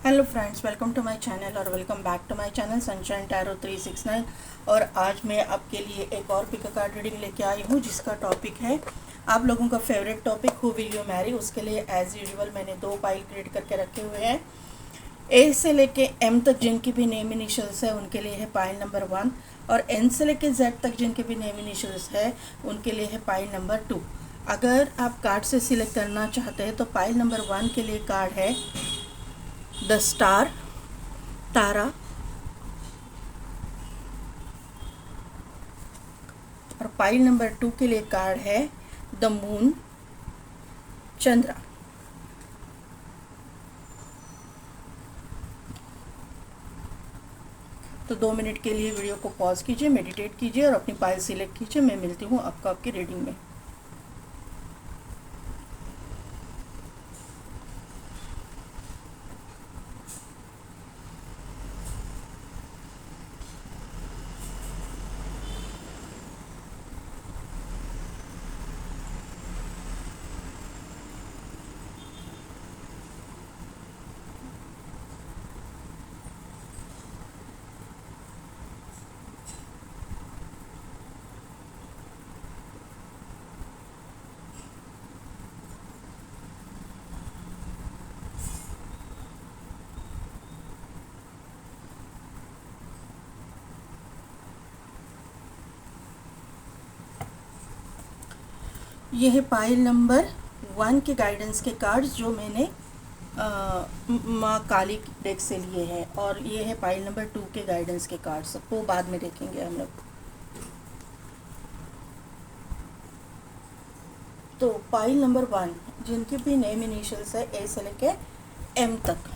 Hello friends, welcome to my channel और welcome back to my channel sunshine tarot 369। और आज मैं आपके लिए एक और पिक कार्ड रीडिंग लेके आई हूँ जिसका टॉपिक है आप लोगों का favourite topic, who will you Mary. उसके लिए एज यूजुअल मैंने दो पाइल क्रिएट करके रखे हुए हैं। ए से लेके एम तक जिनकी भी नेम इनिशियल्स है उनके लिए है पाइल नंबर 1, और एन से लेके जेड तक जिनके भी नेम इनिशियल्स है उनके लिए है पाइल नंबर 2। अगर आप कार्ड से सिलेक्ट करना चाहते हैं तो पाइल नंबर 1 के लिए कार्ड है द स्टार, तारा, और पाइल नंबर 2 के लिए कार्ड है द मून, चंद्रा। तो 2 मिनट के लिए वीडियो को पॉज कीजिए, मेडिटेट कीजिए और अपनी पाइल सिलेक्ट कीजिए। मैं मिलती हूँ आपको आपकी रीडिंग में। ये है पाइल नंबर 1 के गाइडेंस के कार्ड्स जो मैंने माँ काली डेक से लिए हैं, और ये है पाइल नंबर 2 के गाइडेंस के कार्ड्स। वो बाद में देखेंगे हम लोग। तो पाइल नंबर 1 जिनके भी नेम इनिशियल्स है ए से लेके एम तक,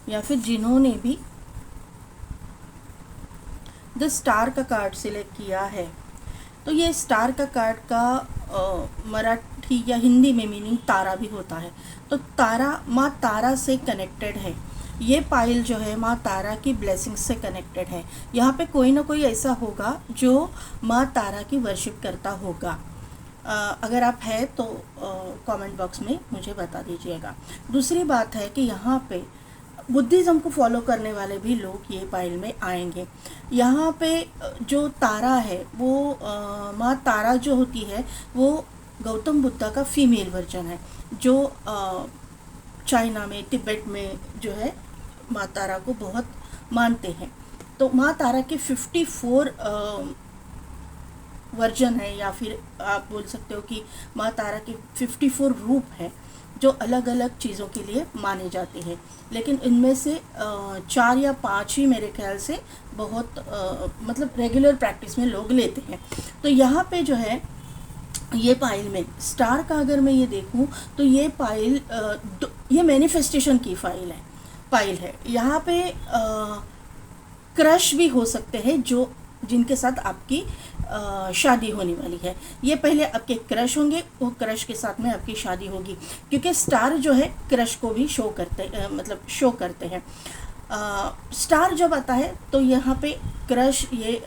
या फिर जिन्होंने भी द स्टार का कार्ड सिलेक्ट किया है, तो ये स्टार का कार्ड का मराठी या हिंदी में मीनिंग तारा भी होता है। तो तारा माँ तारा से कनेक्टेड है। ये पाइल जो है माँ तारा की ब्लेसिंग्स से कनेक्टेड है। यहाँ पे कोई ना कोई ऐसा होगा जो माँ तारा की वर्शिप करता होगा। अगर आप है तो कमेंट बॉक्स में मुझे बता दीजिएगा। दूसरी बात है कि यहाँ पे बुद्धिज़्म को फॉलो करने वाले भी लोग ये पाइल में आएंगे। यहाँ पे जो तारा है वो माँ तारा जो होती है वो गौतम बुद्धा का फीमेल वर्जन है, जो चाइना में, तिब्बत में जो है माँ तारा को बहुत मानते हैं। तो माँ तारा के 54 वर्जन है, या फिर आप बोल सकते हो कि माँ तारा के 54 रूप हैं जो अलग अलग चीज़ों के लिए माने जाते हैं। लेकिन इनमें से 4 या 5 ही मेरे ख्याल से बहुत मतलब रेगुलर प्रैक्टिस में लोग लेते हैं। तो यहाँ पे जो है ये पाइल में स्टार का अगर मैं ये देखूँ तो ये पाइल ये मैनिफेस्टेशन की पाइल है। यहाँ पे क्रश भी हो सकते हैं जो जिनके साथ आपकी शादी होने वाली है। ये पहले आपके क्रश होंगे, वो क्रश के साथ में आपकी शादी होगी, क्योंकि स्टार जो है क्रश को भी शो करते हैं। स्टार जब आता है तो यहाँ पे क्रश ये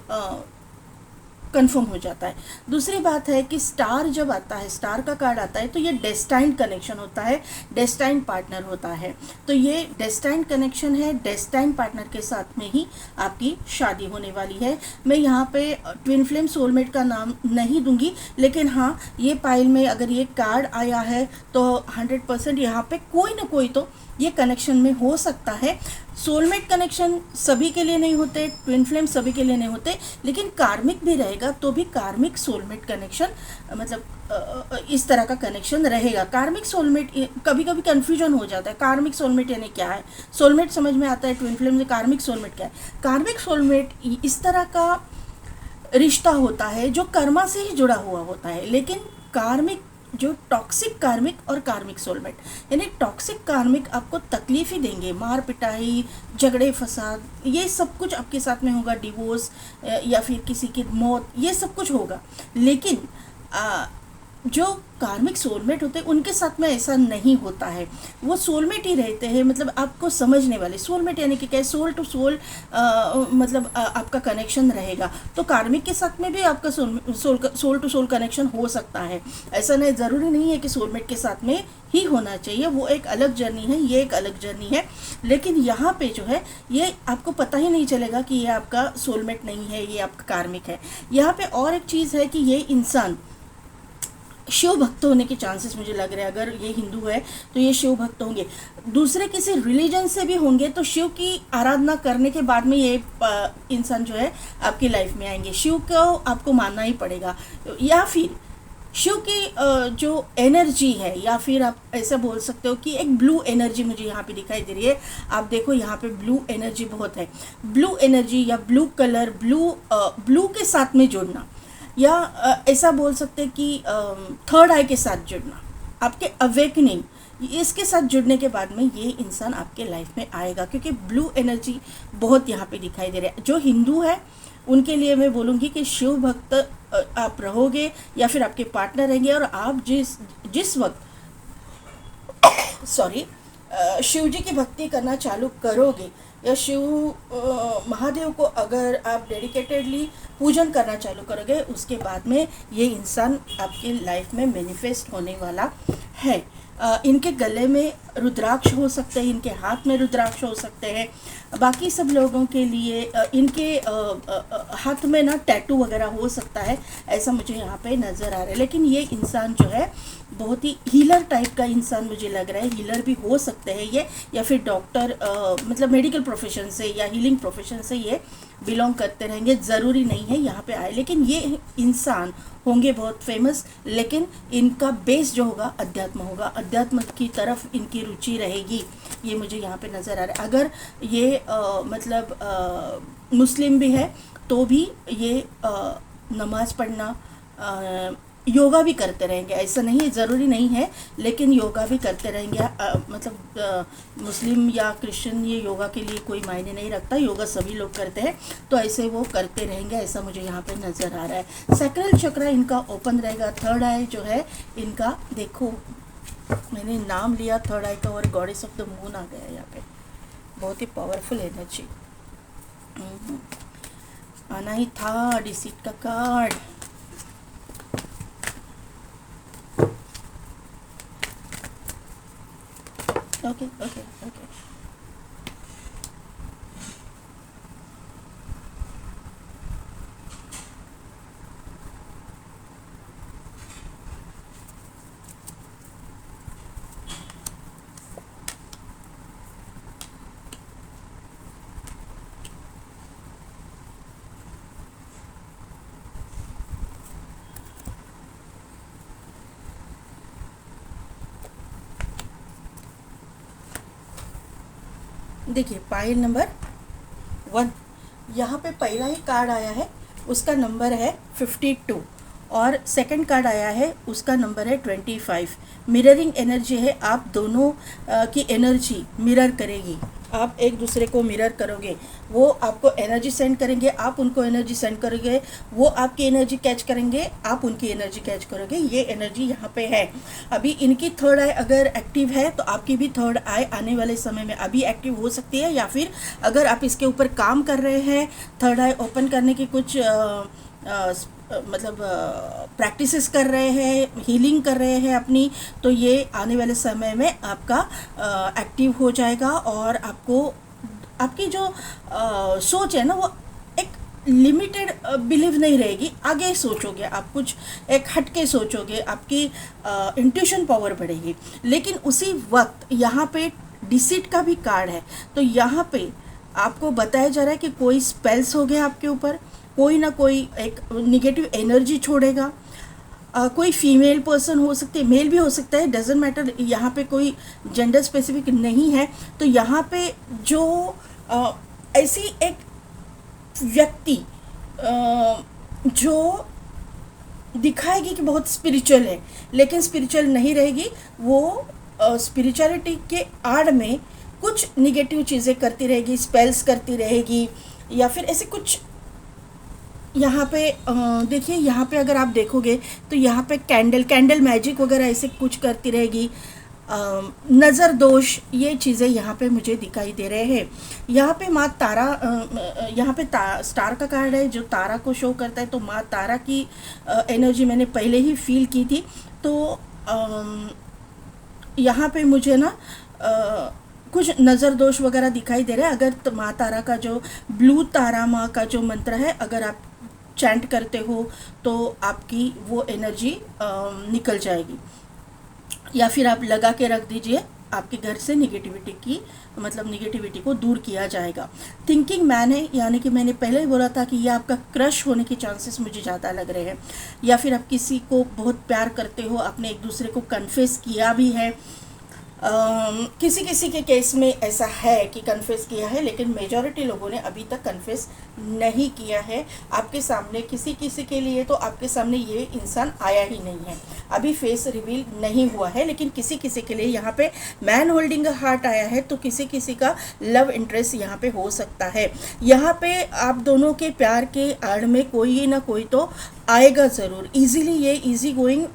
कंफर्म हो जाता है। दूसरी बात है कि स्टार जब आता है, स्टार का कार्ड आता है तो ये डेस्टाइन्ड कनेक्शन होता है, डेस्टाइन्ड पार्टनर होता है। तो ये डेस्टाइन्ड कनेक्शन है, डेस्टाइन्ड पार्टनर के साथ में ही आपकी शादी होने वाली है। मैं यहाँ पे ट्विन फ्लेम सोलमेट का नाम नहीं दूंगी, लेकिन हाँ ये पाइल में अगर ये कार्ड आया है तो 100% यहाँ पे कोई ना कोई तो ये कनेक्शन में हो सकता है। सोलमेट कनेक्शन सभी के लिए नहीं होते, ट्विन फ्लेम सभी के लिए नहीं होते, लेकिन कार्मिक भी रहेगा तो भी कार्मिक सोलमेट कनेक्शन मतलब इस तरह का कनेक्शन रहेगा। कार्मिक सोलमेट कभी कभी कन्फ्यूजन हो जाता है, कार्मिक सोलमेट यानी क्या है। सोलमेट समझ में आता है, ट्विन फ्लेम से कार्मिक सोलमेट क्या है। कार्मिक सोलमेट इस तरह का रिश्ता होता है जो कर्मा से ही जुड़ा हुआ होता है। लेकिन कार्मिक जो टॉक्सिक कार्मिक और कार्मिक सोलमेट, यानी टॉक्सिक कार्मिक आपको तकलीफ ही देंगे, मार पिटाई, झगड़े फसाद, ये सब कुछ आपके साथ में होगा, डिवोर्स या फिर किसी की मौत, ये सब कुछ होगा। लेकिन जो कार्मिक सोलमेट होते हैं उनके साथ में ऐसा नहीं होता है, वो सोलमेट ही रहते हैं, मतलब आपको समझने वाले। सोलमेट यानी कि क्या है, सोल टू सोल, मतलब आपका कनेक्शन रहेगा। तो कार्मिक के साथ में भी आपका सोल टू सोल कनेक्शन हो सकता है, ऐसा नहीं, ज़रूरी नहीं है कि सोलमेट के साथ में ही होना चाहिए, वो एक अलग जर्नी है, ये एक अलग जर्नी है। लेकिन यहाँ पे जो है ये आपको पता ही नहीं चलेगा कि ये आपका सोलमेट नहीं है, ये आपका कार्मिक है। यहाँ पे और एक चीज़ है कि ये इंसान शिव भक्त होने के चांसेस मुझे लग रहे हैं। अगर ये हिंदू है तो ये शिव भक्त होंगे, दूसरे किसी रिलीजन से भी होंगे, तो शिव की आराधना करने के बाद में ये इंसान जो है आपकी लाइफ में आएंगे। शिव को आपको मानना ही पड़ेगा, या फिर शिव की जो एनर्जी है, या फिर आप ऐसा बोल सकते हो कि एक ब्लू एनर्जी मुझे यहाँ पे दिखाई दे रही है। आप देखो यहाँ पे ब्लू एनर्जी बहुत है, ब्लू एनर्जी या ब्लू कलर, ब्लू के साथ में जुड़ना, या ऐसा बोल सकते हैं कि थर्ड आई के साथ जुड़ना, आपके अवेकनिंग, इसके साथ जुड़ने के बाद में ये इंसान आपके लाइफ में आएगा, क्योंकि ब्लू एनर्जी बहुत यहाँ पे दिखाई दे रहा है। जो हिंदू है उनके लिए मैं बोलूँगी कि शिव भक्त आप रहोगे, या फिर आपके पार्टनर रहेंगे, और आप जिस वक्त सॉरी शिव जी की भक्ति करना चालू करोगे, या शिव महादेव को अगर आप डेडिकेटेडली पूजन करना चालू करोगे, उसके बाद में ये इंसान आपकी लाइफ में मैनिफेस्ट होने वाला है। इनके गले में रुद्राक्ष हो सकते हैं, इनके हाथ में रुद्राक्ष हो सकते हैं। बाकी सब लोगों के लिए इनके हाथ में ना टैटू वगैरह हो सकता है, ऐसा मुझे यहाँ पे नज़र आ रहा है। लेकिन ये इंसान जो है बहुत ही हीलर टाइप का इंसान मुझे लग रहा है, हीलर भी हो सकते हैं ये, या फिर डॉक्टर मतलब मेडिकल प्रोफेशन से या हीलिंग प्रोफेशन से ये बिलोंग करते रहेंगे, ज़रूरी नहीं है यहाँ पे आए। लेकिन ये इंसान होंगे बहुत फेमस, लेकिन इनका बेस जो होगा अध्यात्म होगा, अध्यात्म की तरफ इनकी रुचि रहेगी, ये मुझे यहाँ पे नज़र आ रहा है। अगर ये मतलब मुस्लिम भी है तो भी ये नमाज़ पढ़ना, योगा भी करते रहेंगे, ऐसा नहीं है, ज़रूरी नहीं है, लेकिन योगा भी करते रहेंगे। मतलब मुस्लिम या क्रिश्चियन, ये योगा के लिए कोई मायने नहीं रखता, योगा सभी लोग करते हैं, तो ऐसे वो करते रहेंगे, ऐसा मुझे यहाँ पे नज़र आ रहा है। सैक्रल चक्र इनका ओपन रहेगा। थर्ड आई जो है इनका, देखो मैंने नाम लिया थर्ड आई का और गॉडेस ऑफ द मून आ गया यहाँ पे, बहुत ही पावरफुल एनर्जी। आना ही था डिसीट का कार्ड। ओके ओके ओके, देखिए पाइल नंबर 1, यहाँ पे पहला ही कार्ड आया है, उसका नंबर है 52, और सेकंड कार्ड आया है उसका नंबर है 25। मिररिंग एनर्जी है, आप दोनों की एनर्जी मिरर करेगी, आप एक दूसरे को मिरर करोगे, वो आपको एनर्जी सेंड करेंगे, आप उनको एनर्जी सेंड करोगे, वो आपकी एनर्जी कैच करेंगे, आप उनकी एनर्जी कैच करोगे, ये एनर्जी यहाँ पे है। अभी इनकी थर्ड आई अगर एक्टिव है तो आपकी भी थर्ड आई आने वाले समय में अभी एक्टिव हो सकती है, या फिर अगर आप इसके ऊपर काम कर रहे हैं, थर्ड आई ओपन करने की कुछ मतलब प्रैक्टिसेस कर रहे हैं, हीलिंग कर रहे हैं अपनी, तो ये आने वाले समय में आपका एक्टिव हो जाएगा, और आपको आपकी जो सोच है ना वो एक लिमिटेड बिलीव नहीं रहेगी, आगे सोचोगे आप, कुछ एक हटके सोचोगे, आपकी इंट्यूशन पावर बढ़ेगी। लेकिन उसी वक्त यहाँ पे डिसीट का भी कार्ड है, तो यहाँ पे आपको बताया जा रहा है कि कोई स्पेल्स हो गया आपके ऊपर, कोई ना कोई एक निगेटिव एनर्जी छोड़ेगा। कोई फीमेल पर्सन हो सकती है, मेल भी हो सकता है, डजेंट मैटर, यहाँ पे कोई जेंडर स्पेसिफिक नहीं है। तो यहाँ पे जो ऐसी एक व्यक्ति जो दिखाएगी कि बहुत स्पिरिचुअल है, लेकिन स्पिरिचुअल नहीं रहेगी, वो स्पिरिचुअलिटी के आड़ में कुछ निगेटिव चीज़ें करती रहेगी, स्पेल्स करती रहेगी, या फिर ऐसे कुछ यहाँ पे देखिए, यहाँ पे अगर आप देखोगे तो यहाँ पे कैंडल मैजिक वगैरह ऐसे कुछ करती रहेगी। नज़र दोष, ये चीज़ें यहाँ पे मुझे दिखाई दे रहे हैं। यहाँ पे माँ तारा, यहाँ पे स्टार का कार्ड है जो तारा को शो करता है, तो माँ तारा की एनर्जी मैंने पहले ही फील की थी। तो यहाँ पे मुझे ना कुछ नज़र दोष वगैरह दिखाई दे रहा है। अगर तो माँ तारा का जो ब्लू तारा माँ का जो मंत्र है, अगर आप चैंट करते हो तो आपकी वो एनर्जी निकल जाएगी, या फिर आप लगा के रख दीजिए, आपके घर से निगेटिविटी की, मतलब निगेटिविटी को दूर किया जाएगा। थिंकिंग मैन है, यानी कि मैंने पहले ही बोला था कि ये आपका क्रश होने के चांसेस मुझे ज़्यादा लग रहे हैं, या फिर आप किसी को बहुत प्यार करते हो, आपने एक दूसरे को कन्फेस किया भी है। किसी किसी के केस में ऐसा है कि कन्फेस किया है, लेकिन मेजॉरिटी लोगों ने अभी तक कन्फेस नहीं किया है आपके सामने। किसी किसी के लिए तो आपके सामने ये इंसान आया ही नहीं है, अभी फेस रिवील नहीं हुआ है, लेकिन किसी किसी के लिए यहाँ पे मैन होल्डिंग अ हार्ट आया है, तो किसी किसी का लव इंटरेस्ट यहाँ पे हो सकता है। यहाँ पे आप दोनों के प्यार के आड़ में कोई ना कोई तो आएगा ज़रूर। इजीली ये इजी गोइंग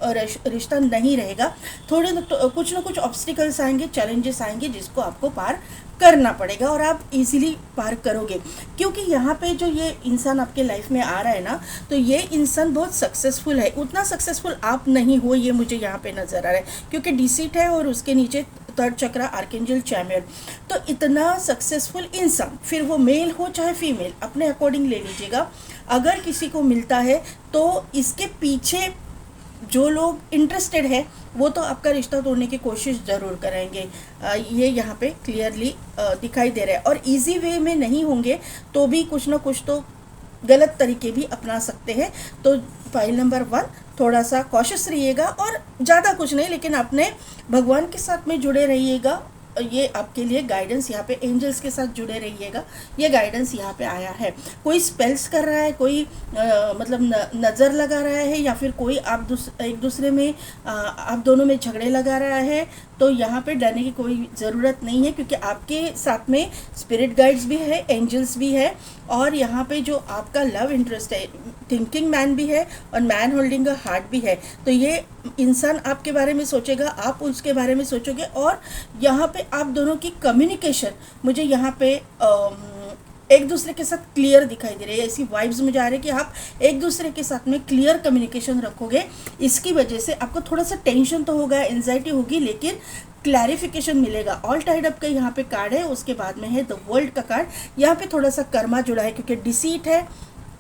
रिश्ता नहीं रहेगा, थोड़े कुछ ना कुछ ऑब्स्टिकल्स आएंगे, चैलेंजेस आएंगे, जिसको आपको पार करना पड़ेगा, और आप इजीली पार करोगे। क्योंकि यहाँ पे जो ये इंसान आपके लाइफ में आ रहा है ना, तो ये इंसान बहुत सक्सेसफुल है। उतना सक्सेसफुल आप नहीं हो, ये मुझे यहाँ पे नज़र आ रहा है, क्योंकि डिसीट है और उसके नीचे थर्ड चक्रा आर्केंजल चैम्बर। तो इतना सक्सेसफुल इंसान, फिर वो मेल हो चाहे फीमेल, अपने अकॉर्डिंग ले लीजिएगा, अगर किसी को मिलता है तो इसके पीछे जो लोग इंटरेस्टेड है वो तो आपका रिश्ता तोड़ने की कोशिश ज़रूर करेंगे। ये यहाँ पे क्लियरली दिखाई दे रहा है, और इजी वे में नहीं होंगे तो भी कुछ ना कुछ तो गलत तरीके भी अपना सकते हैं। तो फाइल नंबर 1, थोड़ा सा कॉशियस रहिएगा, और ज़्यादा कुछ नहीं, लेकिन अपने भगवान के साथ में जुड़े रहिएगा। ये आपके लिए गाइडेंस, यहाँ पे एंजल्स के साथ जुड़े रहिएगा, ये गाइडेंस यहाँ पे आया है। कोई स्पेल्स कर रहा है, कोई मतलब नज़र लगा रहा है, या फिर कोई आप एक दूसरे में आप दोनों में झगड़े लगा रहा है, तो यहाँ पे डरने की कोई ज़रूरत नहीं है, क्योंकि आपके साथ में स्पिरिट गाइड्स भी है, एंजल्स भी है, और यहाँ पे जो आपका लव इंटरेस्ट है, थिंकिंग मैन भी है और मैन होल्डिंग अ हार्ट भी है। तो ये इंसान आपके बारे में सोचेगा, आप उसके बारे में सोचोगे, और यहाँ पे आप दोनों की कम्युनिकेशन मुझे यहाँ पे एक दूसरे के साथ क्लियर दिखाई दे रही है। ऐसी वाइब्स मुझे आ रही है कि आप एक दूसरे के साथ में क्लियर कम्युनिकेशन रखोगे। इसकी वजह से आपको थोड़ा सा टेंशन तो होगा, एंजाइटी होगी, लेकिन क्लैरिफिकेशन मिलेगा। ऑल टाइड अप का यहाँ पे कार्ड है, उसके बाद में है द वर्ल्ड का कार्ड। यहाँ पे थोड़ा सा कर्मा जुड़ा है, क्योंकि डिसीट है,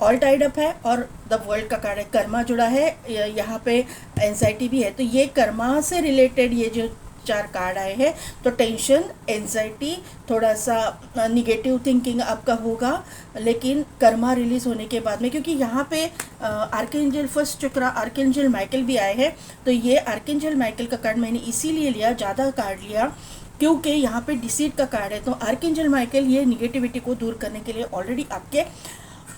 ऑल टाइड अप है, और द वर्ल्ड का कार्ड है, कर्मा जुड़ा है, यहाँ पे एंजाइटी भी है। तो ये कर्मा से रिलेटेड ये जो 4 कार्ड आए हैं, तो टेंशन, एंजाइटी, थोड़ा सा निगेटिव थिंकिंग आपका होगा, लेकिन कर्मा रिलीज होने के बाद में, क्योंकि यहाँ पे आर्केंजल फर्स्ट चक्रा आर्केंजल माइकल भी आए हैं, तो ये आर्केंजल माइकल का कार्ड मैंने इसीलिए लिया, ज़्यादा कार्ड लिया, क्योंकि यहाँ पे डिसीट का कार्ड है। तो आर्केंजल माइकल ये निगेटिविटी को दूर करने के लिए ऑलरेडी आपके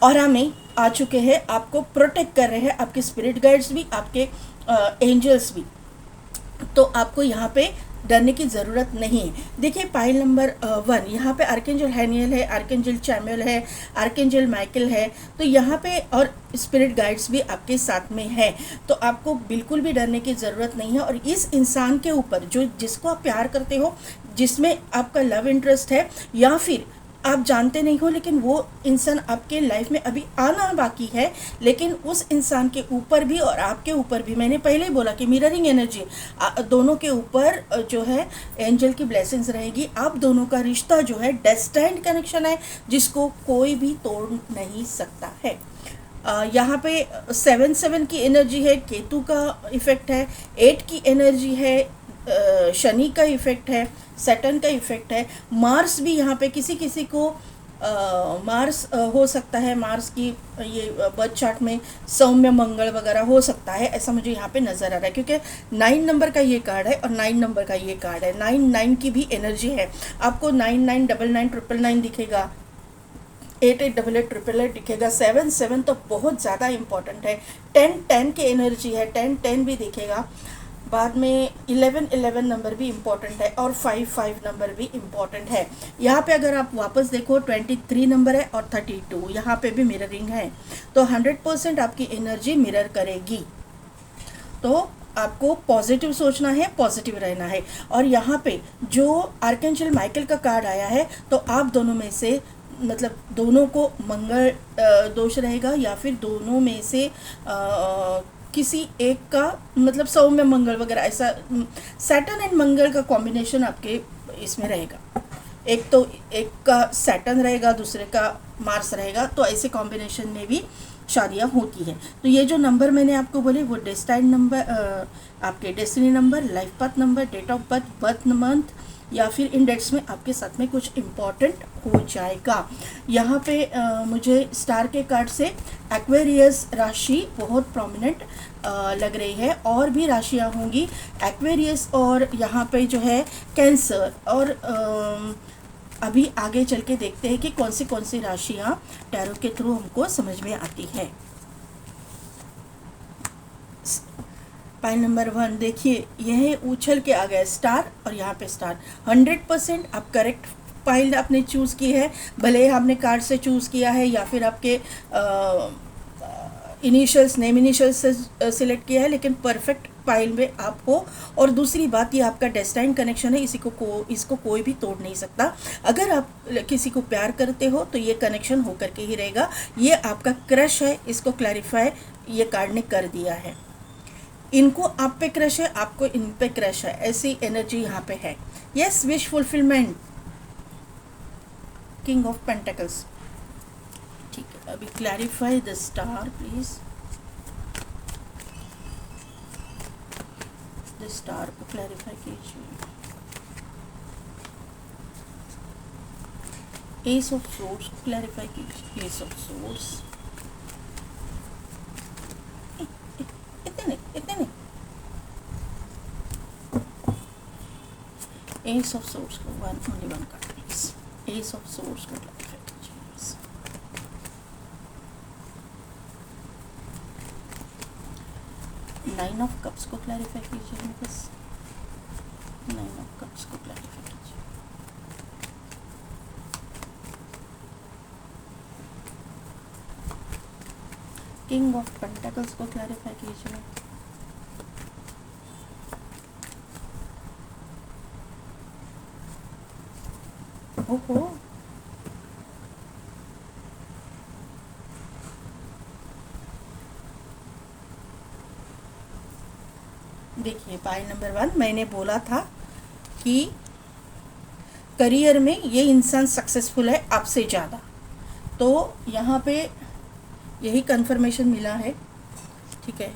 ऑरा में आ चुके हैं, आपको प्रोटेक्ट कर रहे हैं, आपके स्पिरिट गाइड्स भी, आपके एंजल्स भी। तो आपको यहाँ पे डरने की ज़रूरत नहीं है। देखिए पाइल नंबर 1, यहाँ पे आर्केंजल हैनियल है, आर्केंजल चैमुएल है, आर्केंजल माइकल है, तो यहाँ पे और स्पिरिट गाइड्स भी आपके साथ में है। तो आपको बिल्कुल भी डरने की ज़रूरत नहीं है। और इस इंसान के ऊपर जो जिसको आप प्यार करते हो, जिसमें आपका लव इंटरेस्ट है, या फिर आप जानते नहीं हो, लेकिन वो इंसान आपके लाइफ में अभी आना बाकी है, लेकिन उस इंसान के ऊपर भी और आपके ऊपर भी, मैंने पहले ही बोला कि मिररिंग एनर्जी, दोनों के ऊपर जो है एंजल की ब्लेसिंग्स रहेगी। आप दोनों का रिश्ता जो है डेस्टाइन्ड कनेक्शन है, जिसको कोई भी तोड़ नहीं सकता है। यहाँ पे 7 की एनर्जी है, केतु का इफेक्ट है, 8 की एनर्जी है, शनि का इफेक्ट है, सैटर्न का इफेक्ट है, मार्स भी यहाँ पे किसी किसी को मार्स हो सकता है, मार्स की ये बर्थ चार्ट में सौम्य मंगल वगैरह हो सकता है, ऐसा मुझे यहाँ पे नज़र आ रहा है, क्योंकि 9 नंबर का ये कार्ड है और 9 नंबर का ये कार्ड है। 9 की भी एनर्जी है, आपको 999999 दिखेगा, 888888 दिखेगा, 7 तो बहुत ज़्यादा इंपॉर्टेंट है, 10 की एनर्जी है, 10 भी दिखेगा, बाद में 11 नंबर भी इम्पॉर्टेंट है और 5 नंबर भी इम्पॉर्टेंट है। यहाँ पे अगर आप वापस देखो 23 नंबर है और 32, यहाँ पे भी मिररिंग है, तो 100% आपकी एनर्जी मिरर करेगी। तो आपको पॉजिटिव सोचना है, पॉजिटिव रहना है। और यहाँ पे जो आर्कएंजल माइकल का कार्ड आया है, तो आप दोनों में से मतलब दोनों को मंगल दोष रहेगा, या फिर दोनों में से किसी एक का मतलब 100 में मंगल वगैरह, ऐसा सैटर्न एंड मंगल का कॉम्बिनेशन आपके इसमें रहेगा। एक का सैटर्न रहेगा, दूसरे का मार्स रहेगा, तो ऐसे कॉम्बिनेशन में भी शादियाँ होती हैं। तो ये जो नंबर मैंने आपको बोले वो डेस्टाइन नंबर, आपके destiny number, life path number, date of birth, birth month, या फिर इन डेट्स में आपके साथ में कुछ इम्पॉर्टेंट हो जाएगा। यहाँ पे मुझे स्टार के कार्ड से एक्वेरियस राशि बहुत प्रोमिनेंट लग रही है, और भी राशियाँ होंगी एक्वेरियस, और यहाँ पे जो है कैंसर, और अभी आगे चल के देखते हैं कि कौन सी राशियाँ टैरो के थ्रू हमको समझ में आती है। पाइल नंबर 1 देखिए, यह उछल के आ गया स्टार, और यहाँ पे स्टार। 100% आप करेक्ट पाइल आपने चूज़ की है, भले आपने कार्ड से चूज़ किया है या फिर आपके इनिशियल्स नेम इनिशियल्स से सिलेक्ट किया है, लेकिन परफेक्ट पाइल में आप हो। और दूसरी बात, ये आपका डेस्टाइन कनेक्शन है, इसको कोई भी तोड़ नहीं सकता। अगर आप किसी को प्यार करते हो तो ये कनेक्शन होकर के ही रहेगा। ये आपका क्रश है, इसको क्लैरिफाई ये कार्ड ने कर दिया है। इनको आप पे क्रश है, आपको इन पे क्रश है, ऐसी एनर्जी यहाँ पे है। Yes, wish fulfilment, king of pentacles. ठीक है, अभी clarify the star please. The star को क्लैरिफाई कीजिए। एस ऑफ सोर्स को क्लैरिफाई कीजिए। एस ऑफ सोर्स, इतने नहीं। एस ऑफ सोर्स को only one card please. S of source को क्लैरिफाई कीजिए। नाइन ऑफ कप्स को क्लैरिफाई कीजिए बस। नाइन ऑफ कप्स को क्लैरिफाई कीजिए। किंग ऑफ पेंटिकल्स को क्लैरिफाई कीजिए। ओहो, देखिए पाइल नंबर 1, मैंने बोला था कि करियर में ये इंसान सक्सेसफुल है आपसे ज़्यादा, तो यहाँ पे यही कंफर्मेशन मिला है। ठीक है,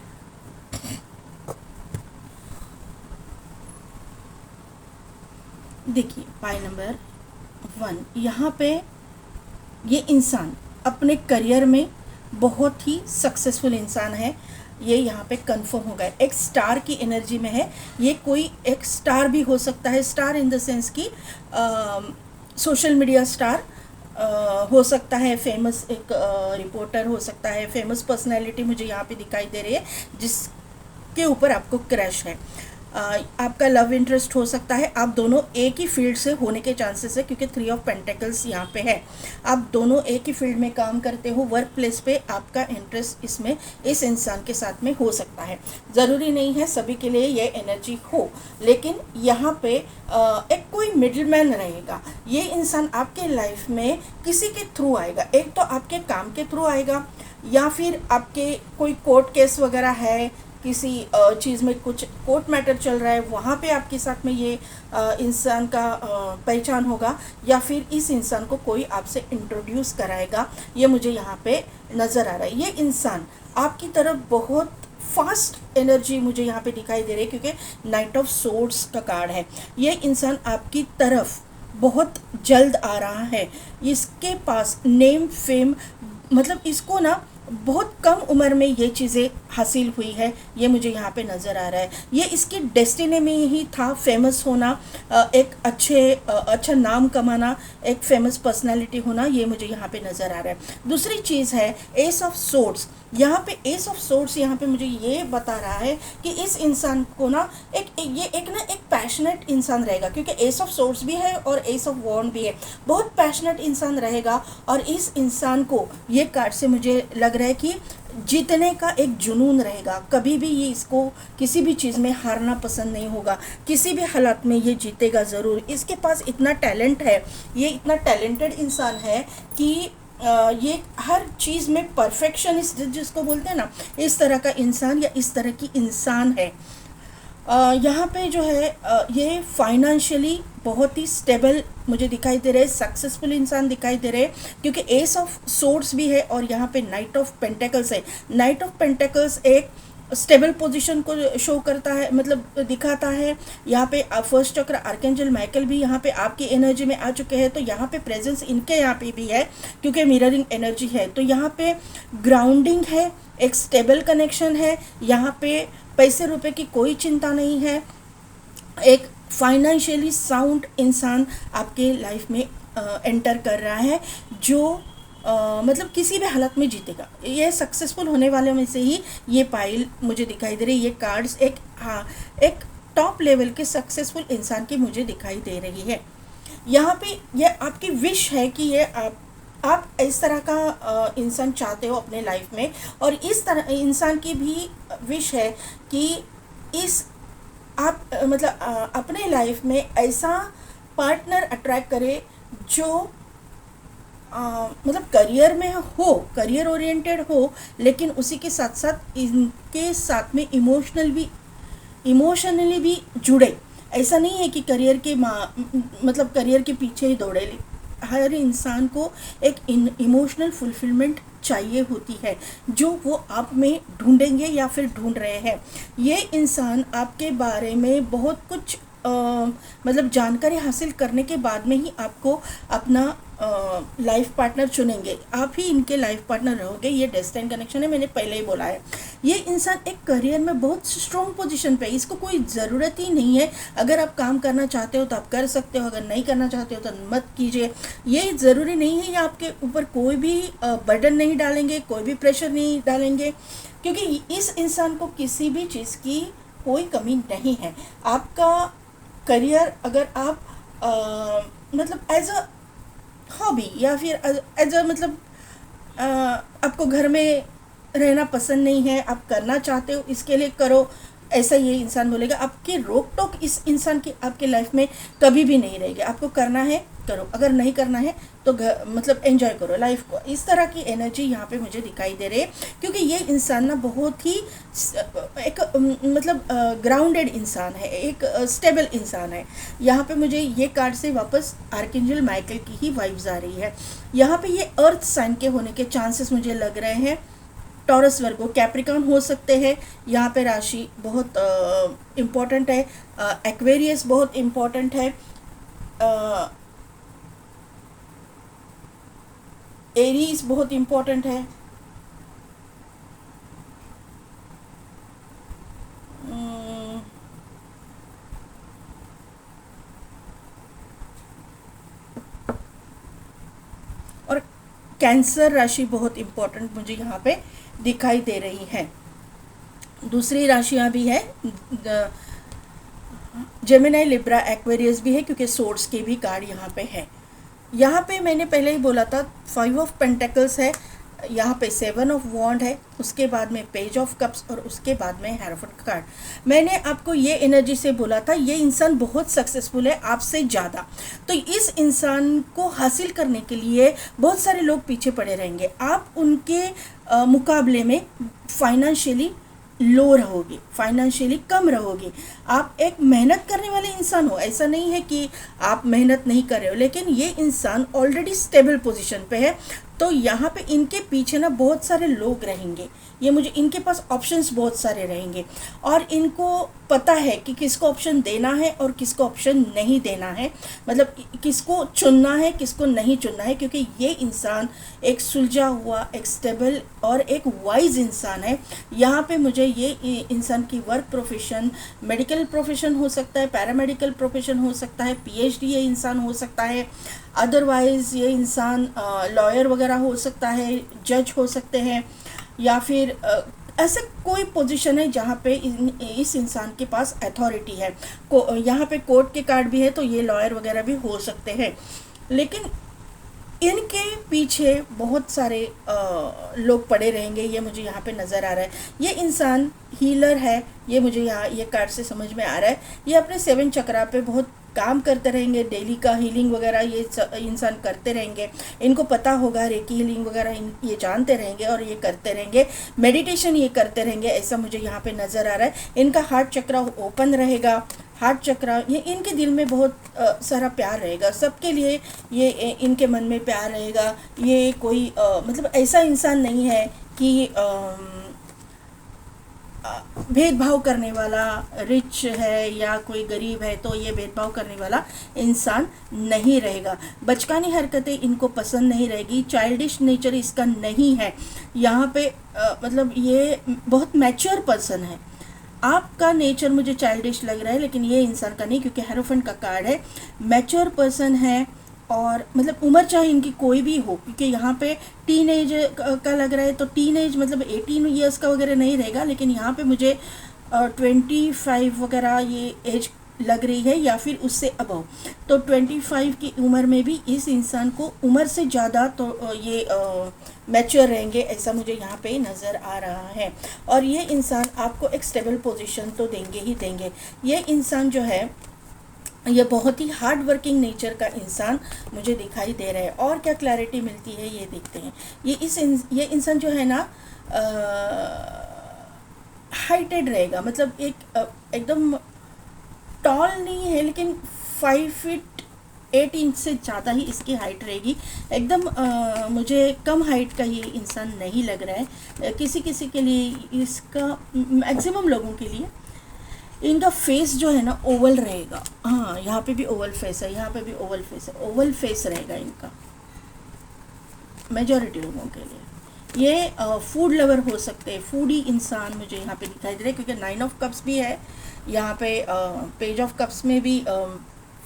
देखिए पाइल नंबर 1, यहाँ पे ये इंसान अपने करियर में बहुत ही सक्सेसफुल इंसान है, ये यहाँ पे कंफर्म हो गया। एक स्टार की एनर्जी में है, ये कोई एक स्टार भी हो सकता है। स्टार इन द सेंस कि सोशल मीडिया स्टार हो सकता है, फेमस एक रिपोर्टर हो सकता है, फेमस पर्सनैलिटी मुझे यहाँ पे दिखाई दे रही है जिसके ऊपर आपको क्रश है। आपका लव इंटरेस्ट हो सकता है, आप दोनों एक ही फील्ड से होने के चांसेस है, क्योंकि 3 ऑफ पेंटिकल्स यहाँ पे है। आप दोनों एक ही फील्ड में काम करते हो, वर्क प्लेस पे आपका इंटरेस्ट इसमें इस इंसान के साथ में हो सकता है। ज़रूरी नहीं है सभी के लिए ये एनर्जी हो, लेकिन यहाँ पे एक कोई मिडलमैन रहेगा। ये इंसान आपके लाइफ में किसी के थ्रू आएगा, एक तो आपके काम के थ्रू आएगा, या फिर आपके कोई कोर्ट केस वगैरह है, किसी चीज़ में कुछ कोर्ट मैटर चल रहा है, वहाँ पे आपके साथ में ये इंसान का पहचान होगा, या फिर इस इंसान को कोई आपसे इंट्रोड्यूस कराएगा। ये मुझे यहाँ पे नज़र आ रहा है। ये इंसान आपकी तरफ बहुत फास्ट एनर्जी मुझे यहाँ पे दिखाई दे रही है, क्योंकि नाइट ऑफ सोर्ड्स का कार्ड है। ये इंसान आपकी तरफ बहुत जल्द आ रहा है। इसके पास नेम फेम, मतलब इसको ना बहुत कम उम्र में ये चीज़ें हासिल हुई है, ये मुझे यहाँ पे नज़र आ रहा है। ये इसकी डेस्टिनी में ही था, फेमस होना, एक अच्छा नाम कमाना, एक फेमस पर्सनालिटी होना, ये मुझे यहाँ पे नज़र आ रहा है। दूसरी चीज़ है एस ऑफ सोर्ड्स। यहाँ पे एस ऑफ सोर्ड्स यहाँ पे मुझे ये बता रहा है कि इस इंसान को ना एक पैशनेट इंसान रहेगा, क्योंकि एस ऑफ सोर्ड्स भी है और एस ऑफ वॉन्ड भी है। बहुत पैशनेट इंसान रहेगा, और इस इंसान को ये कार्ड से मुझे लग रहा है कि जीतने का एक जुनून रहेगा। कभी भी ये इसको किसी भी चीज़ में हारना पसंद नहीं होगा, किसी भी हालात में ये जीतेगा ज़रूर। इसके पास इतना टैलेंट है, ये इतना टैलेंटेड इंसान है कि ये हर चीज़ में परफेक्शनिस्ट जिसको बोलते हैं ना, इस तरह का इंसान या इस तरह की इंसान है। यहाँ पे जो है ये फाइनेंशियली बहुत ही स्टेबल मुझे दिखाई दे रहे हैं, सक्सेसफुल इंसान दिखाई दे रहे हैं, क्योंकि एस ऑफ सोर्ड्स भी है और यहाँ पे नाइट ऑफ पेंटेकल्स है। नाइट ऑफ पेंटेकल्स एक स्टेबल पोजीशन को शो करता है, मतलब दिखाता है। यहाँ पे फर्स्ट चक्र आर्कएंजल माइकल भी यहाँ पे आपकी एनर्जी में आ चुके हैं, तो यहाँ पे प्रेजेंस इनके यहाँ पे भी है, क्योंकि मिररिंग एनर्जी है। तो यहाँ पे ग्राउंडिंग है, एक स्टेबल कनेक्शन है, यहाँ पे पैसे रुपए की कोई चिंता नहीं है। एक फाइनेंशियली साउंड इंसान आपके लाइफ में एंटर कर रहा है, जो मतलब किसी भी हालत में जीतेगा। ये सक्सेसफुल होने वाले में से ही ये पाइल मुझे दिखाई दे रही है। ये कार्ड्स एक टॉप लेवल के सक्सेसफुल इंसान की मुझे दिखाई दे रही है। यहाँ पे ये आपकी विश है कि ये आप इस तरह का इंसान चाहते हो अपने लाइफ में, और इस तरह इंसान की भी विश है कि इस आप मतलब अपने लाइफ में ऐसा पार्टनर अट्रैक्ट करे जो मतलब करियर में हो, करियर ओरिएंटेड हो, लेकिन उसी के साथ साथ इनके साथ में इमोशनली भी जुड़े। ऐसा नहीं है कि करियर के मतलब करियर के पीछे ही दौड़े। हर इंसान को एक इमोशनल फुलफिलमेंट चाहिए होती है, जो वो आप में ढूंढेंगे या फिर ढूंढ रहे हैं। ये इंसान आपके बारे में बहुत कुछ मतलब जानकारी हासिल करने के बाद में ही आपको अपना लाइफ पार्टनर चुनेंगे। आप ही इनके लाइफ पार्टनर रहोगे। ये डेस्टिनी कनेक्शन है, मैंने पहले ही बोला है। ये इंसान एक करियर में बहुत स्ट्रॉन्ग पोजीशन पे है, इसको कोई ज़रूरत ही नहीं है। अगर आप काम करना चाहते हो तो आप कर सकते हो, अगर नहीं करना चाहते हो तो मत कीजिए। ये ज़रूरी नहीं है, ये आपके ऊपर कोई भी बर्डन नहीं डालेंगे, कोई भी प्रेशर नहीं डालेंगे, क्योंकि इस इंसान को किसी भी चीज़ की कोई कमी नहीं है। आपका करियर अगर आप मतलब एज अ हॉबी या फिर एज अ मतलब आपको घर में रहना पसंद नहीं है, आप करना चाहते हो, इसके लिए करो, ऐसा ये इंसान बोलेगा। आपकी रोक टोक इस इंसान की आपके लाइफ में कभी भी नहीं रहेगी। आपको करना है करो, अगर नहीं करना है तो मतलब एंजॉय करो लाइफ को। इस तरह की एनर्जी यहाँ पे मुझे दिखाई दे रही है, क्योंकि ये इंसान ना बहुत ही एक मतलब ग्राउंडेड इंसान है, एक स्टेबल इंसान है। यहाँ पे मुझे ये कार्ड से वापस आर्कएंजल माइकल की ही वाइब्स आ रही है। यहाँ पे ये अर्थ साइन के होने के चांसेस मुझे लग रहे हैं। टॉरस वर्गो कैप्रिकॉर्न हो सकते हैं। यहाँ पे राशि बहुत इम्पॉर्टेंट है। एक्वेरियस बहुत इम्पॉर्टेंट है। एरीज बहुत इम्पॉर्टेंट है। और कैंसर राशि बहुत इम्पॉर्टेंट मुझे यहाँ पे दिखाई दे रही है। दूसरी राशियाँ भी है, जेमिनी, लिब्रा, एक्वेरियस भी है, क्योंकि सोर्स के भी कार्ड यहाँ पे है। यहाँ पे मैंने पहले ही बोला था 5 ऑफ पेंटेकल्स है, यहाँ पे 7 ऑफ वॉन्ड है, उसके बाद में पेज ऑफ कप्स और उसके बाद में हेरोफेंट कार्ड। मैंने आपको ये एनर्जी से बोला था ये इंसान बहुत सक्सेसफुल है आपसे ज़्यादा, तो इस इंसान को हासिल करने के लिए बहुत सारे लोग पीछे पड़े रहेंगे। आप उनके मुकाबले में फाइनेंशियली लो रहोगे, फाइनेंशियली कम रहोगे। आप एक मेहनत करने वाले इंसान हो, ऐसा नहीं है कि आप मेहनत नहीं कर रहे हो, लेकिन ये इंसान ऑलरेडी स्टेबल पोजीशन पे है, तो यहाँ पे इनके पीछे ना बहुत सारे लोग रहेंगे। ये मुझे, इनके पास ऑप्शंस बहुत सारे रहेंगे और इनको पता है कि किसको ऑप्शन देना है और किसको ऑप्शन नहीं देना है, मतलब किसको चुनना है किसको नहीं चुनना है, क्योंकि ये इंसान एक सुलझा हुआ, एक स्टेबल और एक वाइज इंसान है। यहाँ पे मुझे ये इंसान की वर्क प्रोफेशन मेडिकल प्रोफेशन हो सकता है, पैरामेडिकल प्रोफेशन हो सकता है, पीएचडी ये इंसान हो सकता है, अदरवाइज़ ये इंसान लॉयर वगैरह हो सकता है, जज हो सकते हैं, या फिर ऐसे कोई पोजीशन है जहाँ पे इस इंसान के पास अथॉरिटी है। यहाँ पे कोर्ट के कार्ड भी है तो ये लॉयर वगैरह भी हो सकते हैं। लेकिन इनके पीछे बहुत सारे लोग पड़े रहेंगे, ये मुझे यहाँ पे नज़र आ रहा है। ये इंसान हीलर है, ये मुझे यहाँ ये कार्ड से समझ में आ रहा है। ये अपने 7 चक्रा पे बहुत काम करते रहेंगे, डेली का हीलिंग वगैरह ये इंसान करते रहेंगे। इनको पता होगा रेकी हीलिंग वगैरह ये जानते रहेंगे और ये करते रहेंगे, मेडिटेशन ये करते रहेंगे, ऐसा मुझे यहाँ पे नज़र आ रहा है। इनका हार्ट चक्रा ओपन रहेगा, हार्ट चक्रा, ये इनके दिल में बहुत सारा प्यार रहेगा सबके लिए, ये इनके मन में प्यार रहेगा। ये कोई मतलब ऐसा इंसान नहीं है कि भेदभाव करने वाला, रिच है या कोई गरीब है तो ये भेदभाव करने वाला इंसान नहीं रहेगा। बचकानी हरकतें इनको पसंद नहीं रहेगी, चाइल्डिश नेचर इसका नहीं है। यहाँ पे मतलब ये बहुत मैच्योर पर्सन है। आपका नेचर मुझे चाइल्डिश लग रहा है लेकिन ये इंसान का नहीं, क्योंकि हेरोफेंट का कार्ड है। मैच्योर पर्सन है और मतलब उम्र चाहे इनकी कोई भी हो, क्योंकि यहाँ पे टीन एज का लग रहा है, तो टीन एज मतलब 18 ईयर्स का वगैरह नहीं रहेगा, लेकिन यहाँ पे मुझे 25 वगैरह ये एज लग रही है या फिर उससे अबव। तो 25 की उम्र में भी इस इंसान को उम्र से ज़्यादा तो ये मैच्योर रहेंगे, ऐसा मुझे यहाँ पे नज़र आ रहा है। और ये इंसान आपको एक स्टेबल पोजीशन तो देंगे ही देंगे। ये इंसान जो है ये बहुत ही हार्ड वर्किंग नेचर का इंसान मुझे दिखाई दे रहा है। और क्या क्लैरिटी मिलती है ये देखते हैं। ये इंसान जो है ना हाइटेड रहेगा, मतलब एकदम टॉल नहीं है लेकिन 5 फीट 8 इंच से ज़्यादा ही इसकी हाइट रहेगी। एकदम मुझे कम हाइट का ये इंसान नहीं लग रहा है। किसी किसी के लिए, इसका मैक्सिमम लोगों के लिए इनका फेस जो है ना ओवल रहेगा। हाँ, यहाँ पे भी ओवल फेस है, यहाँ पे भी ओवल फेस है, ओवल फेस रहेगा इनका मेजॉरिटी लोगों के लिए। ये फूड लवर हो सकते हैं, फूडी इंसान मुझे यहाँ पे दिखाई दे रहा है, क्योंकि 9 ऑफ कप्स भी है यहाँ पे, पेज ऑफ कप्स में भी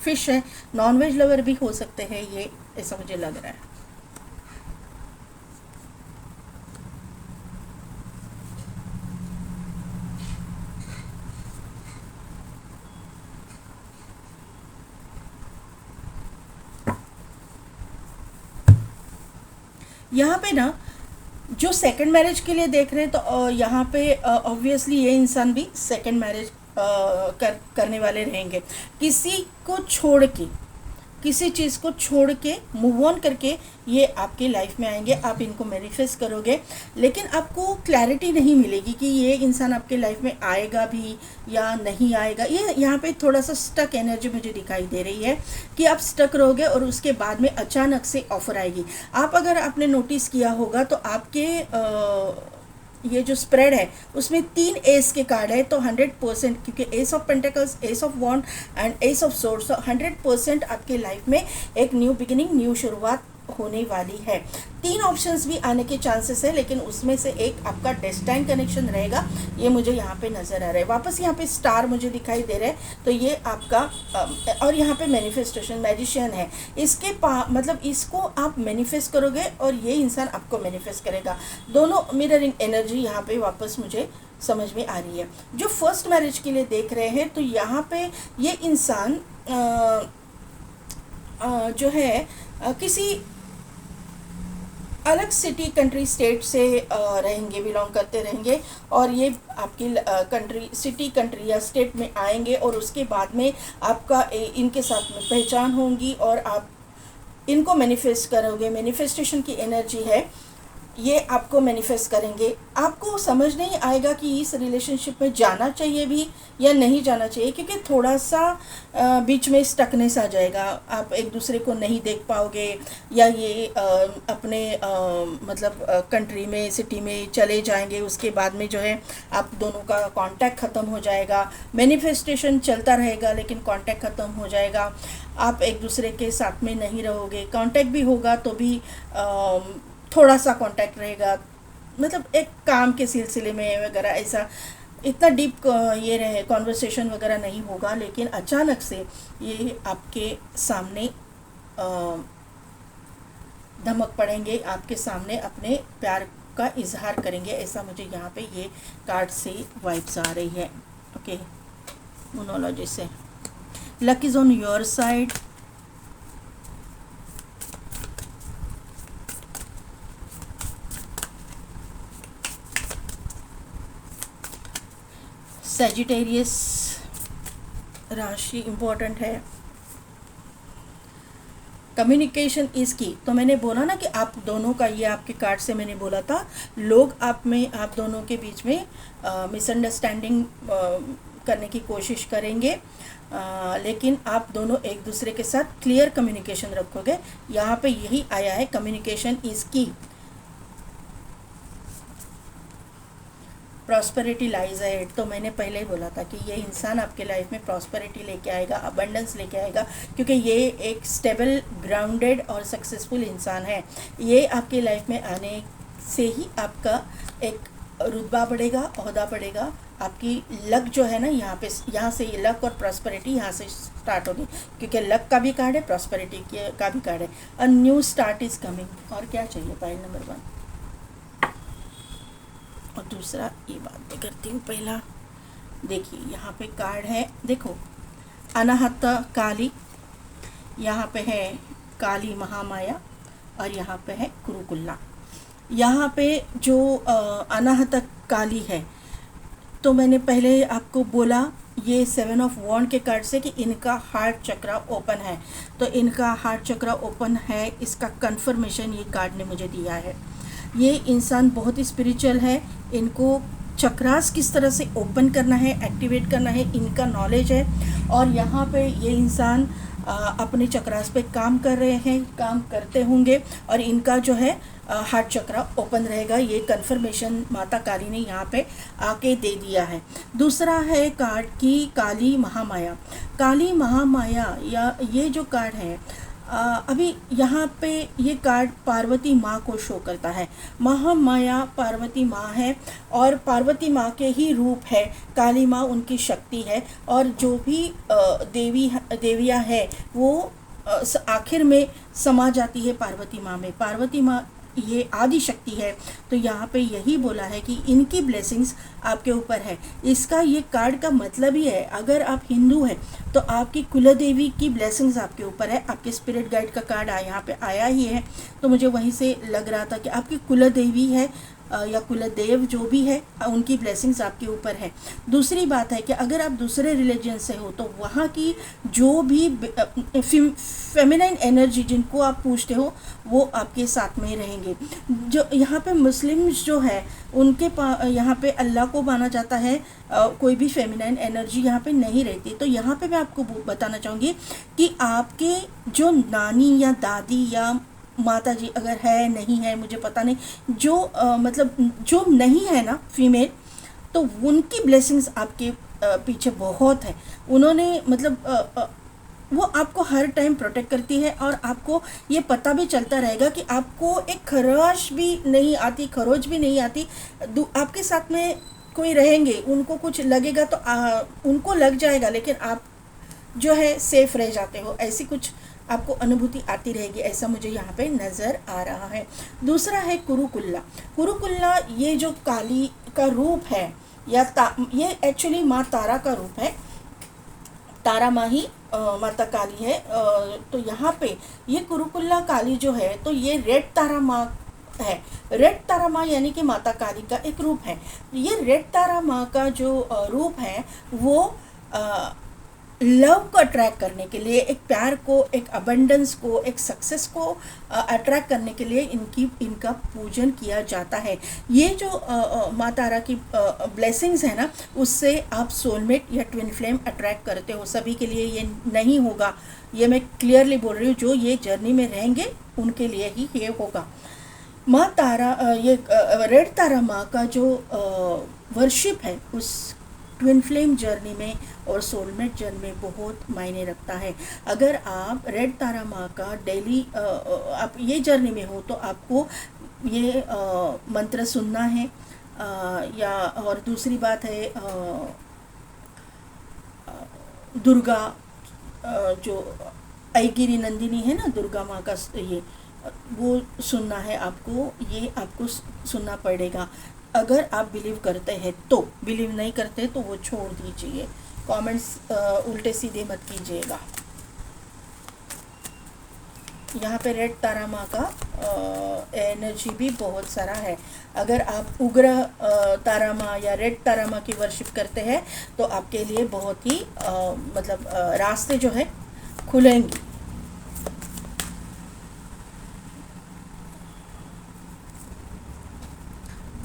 फिश है, नॉनवेज लवर भी हो सकते हैं ये, ऐसा मुझे लग रहा है। यहाँ पे ना जो सेकंड मैरिज के लिए देख रहे हैं तो यहाँ पे ऑब्वियसली ये इंसान भी सेकंड मैरिज करने वाले रहेंगे। किसी को छोड़ के, किसी चीज़ को छोड़ के मूव ऑन करके ये आपकी लाइफ में आएंगे। आप इनको मैनिफेस्ट करोगे लेकिन आपको क्लैरिटी नहीं मिलेगी कि ये इंसान आपके लाइफ में आएगा भी या नहीं आएगा। ये यहाँ पे थोड़ा सा स्टक एनर्जी मुझे दिखाई दे रही है कि आप स्टक रहोगे और उसके बाद में अचानक से ऑफर आएगी। आप अगर आपने नोटिस किया होगा तो आपके ये जो स्प्रेड है उसमें 3 एस के कार्ड है, तो 100%, क्योंकि ace of pentacles, ace of wand and ace of swords, 100% आपके लाइफ में एक न्यू बिगिनिंग, न्यू शुरुआत होने वाली है। 3 ऑप्शंस भी आने के चांसेस है, लेकिन उसमें से एक आपका डेस्टाइन कनेक्शन रहेगा, ये मुझे यहाँ पे नज़र आ रहा है। वापस यहाँ पे स्टार मुझे दिखाई दे रहा है, तो ये आपका और यहाँ पे मैनिफेस्टेशन मैजिशियन है। इसके मतलब इसको आप मैनिफेस्ट करोगे और ये इंसान आपको मैनिफेस्ट करेगा। दोनों मिररिंग एनर्जी यहाँ पे वापस मुझे समझ में आ रही है। जो फर्स्ट मैरिज के लिए देख रहे हैं तो यहाँ पे ये इंसान जो है किसी अलग सिटी, कंट्री, स्टेट से रहेंगे, बिलोंग करते रहेंगे और ये आपकी कंट्री, सिटी, कंट्री या स्टेट में आएंगे और उसके बाद में आपका इनके साथ में पहचान होंगी और आप इनको मैनिफेस्ट करोगे। मैनिफेस्टेशन की एनर्जी है। ये आपको मैनिफेस्ट करेंगे। आपको समझ नहीं आएगा कि इस रिलेशनशिप में जाना चाहिए भी या नहीं जाना चाहिए, क्योंकि थोड़ा सा बीच में स्टकनेस आ जाएगा। आप एक दूसरे को नहीं देख पाओगे, या ये अपने मतलब कंट्री में, सिटी में चले जाएंगे, उसके बाद में जो है आप दोनों का कांटेक्ट ख़त्म हो जाएगा। मैनिफेस्टेशन चलता रहेगा लेकिन कांटेक्ट ख़त्म हो जाएगा। आप एक दूसरे के साथ में नहीं रहोगे, कांटेक्ट भी होगा तो भी थोड़ा सा कांटेक्ट रहेगा, मतलब एक काम के सिलसिले में वगैरह, ऐसा इतना डीप ये रहे कॉन्वर्सेशन वगैरह नहीं होगा। लेकिन अचानक से ये आपके सामने धमक पड़ेंगे, आपके सामने अपने प्यार का इजहार करेंगे। ऐसा मुझे यहाँ पे ये कार्ड से वाइब्स आ रही है। ओके, मोनोलॉजी से luck is on your side. Sagittarius राशि इम्पोर्टेंट है। कम्युनिकेशन इज़ की, तो मैंने बोला ना कि आप दोनों का, ये आपके कार्ड से मैंने बोला था, लोग आप दोनों के बीच में मिसअंडरस्टैंडिंग करने की कोशिश करेंगे, लेकिन आप दोनों एक दूसरे के साथ क्लियर कम्युनिकेशन रखोगे। यहाँ पे यही आया है, कम्युनिकेशन इज़ की। प्रॉस्पेरिटी लाइज अहेड, तो मैंने पहले ही बोला था कि ये इंसान आपके लाइफ में प्रॉस्पेरिटी लेके आएगा, अबंडेंस लेके आएगा, क्योंकि ये एक स्टेबल, ग्राउंडेड और सक्सेसफुल इंसान है। ये आपके लाइफ में आने से ही आपका एक रुतबा बढ़ेगा, ओहदा बढ़ेगा। आपकी लक जो है ना, यहाँ से लक और प्रॉस्पेरिटी यहाँ से स्टार्ट होगी, क्योंकि लक का भी कार्ड है, प्रॉस्पेरिटी का भी कार्ड है। A new start is coming. और क्या चाहिए पाइल नंबर 1? और दूसरा ये बात मैं करती हूँ। पहला देखिए, यहाँ पे कार्ड है, देखो, अनाहत काली, यहाँ पे है काली महामाया, और यहाँ पे है कुरुकुल्ला। यहाँ पे जो अनाहत काली है, तो मैंने पहले आपको बोला ये 7 ऑफ वॉन्ड के कार्ड से कि इनका हार्ट चक्रा ओपन है, तो इनका हार्ट चक्रा ओपन है, इसका कंफर्मेशन ये कार्ड ने मुझे दिया है। ये इंसान बहुत ही स्पिरिचुअल है, इनको चक्रास किस तरह से ओपन करना है, एक्टिवेट करना है, इनका नॉलेज है। और यहाँ पे ये इंसान अपने चक्रास पे काम कर रहे हैं, काम करते होंगे, और इनका जो है हार्ट चक्रा ओपन रहेगा। ये कंफर्मेशन माता काली ने यहाँ पे आके दे दिया है। दूसरा है कार्ड की काली महामाया। काली महामाया, या ये जो कार्ड है, अभी यहाँ पे ये कार्ड पार्वती माँ को शो करता है। महामाया पार्वती माँ है, और पार्वती माँ के ही रूप है। काली माँ उनकी शक्ति है, और जो भी देवियाँ है वो आखिर में समा जाती है पार्वती माँ में। पार्वती माँ ये आदि शक्ति है, तो यहाँ पे यही बोला है कि इनकी ब्लेसिंग्स आपके ऊपर है। इसका ये कार्ड का मतलब ही है, अगर आप हिंदू हैं तो आपकी कुलदेवी की ब्लेसिंग्स आपके ऊपर है। आपके स्पिरिट गाइड का कार्ड यहाँ पे आया ही है, तो मुझे वहीं से लग रहा था कि आपकी कुलदेवी है या कुलदेव जो भी है, उनकी ब्लेसिंग्स आपके ऊपर है। दूसरी बात है कि अगर आप दूसरे रिलीजन से हो तो वहाँ की जो भी फेमिनाइन एनर्जी जिनको आप पूछते हो वो आपके साथ में रहेंगे। जो यहाँ पे मुस्लिम्स जो है उनके यहाँ पे अल्लाह को माना जाता है, कोई भी फेमिनाइन एनर्जी यहाँ पे नहीं रहती। तो यहाँ पे मैं आपको बताना चाहूँगी कि आपके जो नानी या दादी या माता जी, अगर है नहीं है मुझे पता नहीं, जो मतलब जो नहीं है ना फीमेल, तो उनकी ब्लेसिंग्स आपके पीछे बहुत है। उन्होंने मतलब वो आपको हर टाइम प्रोटेक्ट करती है, और आपको ये पता भी चलता रहेगा कि आपको एक खरोच भी नहीं आती। आपके साथ में कोई रहेंगे, उनको कुछ लगेगा तो उनको लग जाएगा, लेकिन आप जो है सेफ रह जाते हो। ऐसी कुछ आपको अनुभूति आती रहेगी, ऐसा मुझे यहाँ पे नज़र आ रहा है। दूसरा है कुरुकुल्ला। कुरुकुल्ला ये जो काली का रूप है, या ये एक्चुअली माँ तारा का रूप है। तारा माँ ही माता काली है। तो यहाँ पे ये कुरुकुल्ला काली जो है, तो ये रेड तारा माँ है। रेड तारा माँ यानी कि माता काली का एक रूप है। ये रेड तारा माँ का जो रूप है वो लव को अट्रैक्ट करने के लिए, एक प्यार को, एक अबंडेंस को, एक सक्सेस को अट्रैक्ट करने के लिए इनका पूजन किया जाता है। ये जो माँ तारा की ब्लेसिंग्स है ना, उससे आप सोलमेट या ट्विन फ्लेम अट्रैक्ट करते हो। सभी के लिए ये नहीं होगा, ये मैं क्लियरली बोल रही हूँ। जो ये जर्नी में रहेंगे उनके लिए ही ये होगा। माँ तारा ये रेड तारा माँ का जो वर्शिप है उस ट्विन फ्लेम जर्नी में और सोलमेट जर्नी में बहुत मायने रखता है। अगर आप रेड तारा माँ का डेली आप ये जर्नी में हो तो आपको ये मंत्र सुनना है, या और दूसरी बात है दुर्गा जो ऐगिरी नंदिनी है ना, दुर्गा माँ का ये वो सुनना है आपको, ये आपको सुनना पड़ेगा। अगर आप बिलीव करते हैं तो, बिलीव नहीं करते तो वो छोड़ दीजिए, कमेंट्स उल्टे सीधे मत कीजिएगा। यहाँ पे रेड तारा माँ का एनर्जी भी बहुत सारा है। अगर आप उग्र तारा माँ या रेड तारा माँ की वर्शिप करते हैं तो आपके लिए बहुत ही मतलब रास्ते जो है खुलेंगे।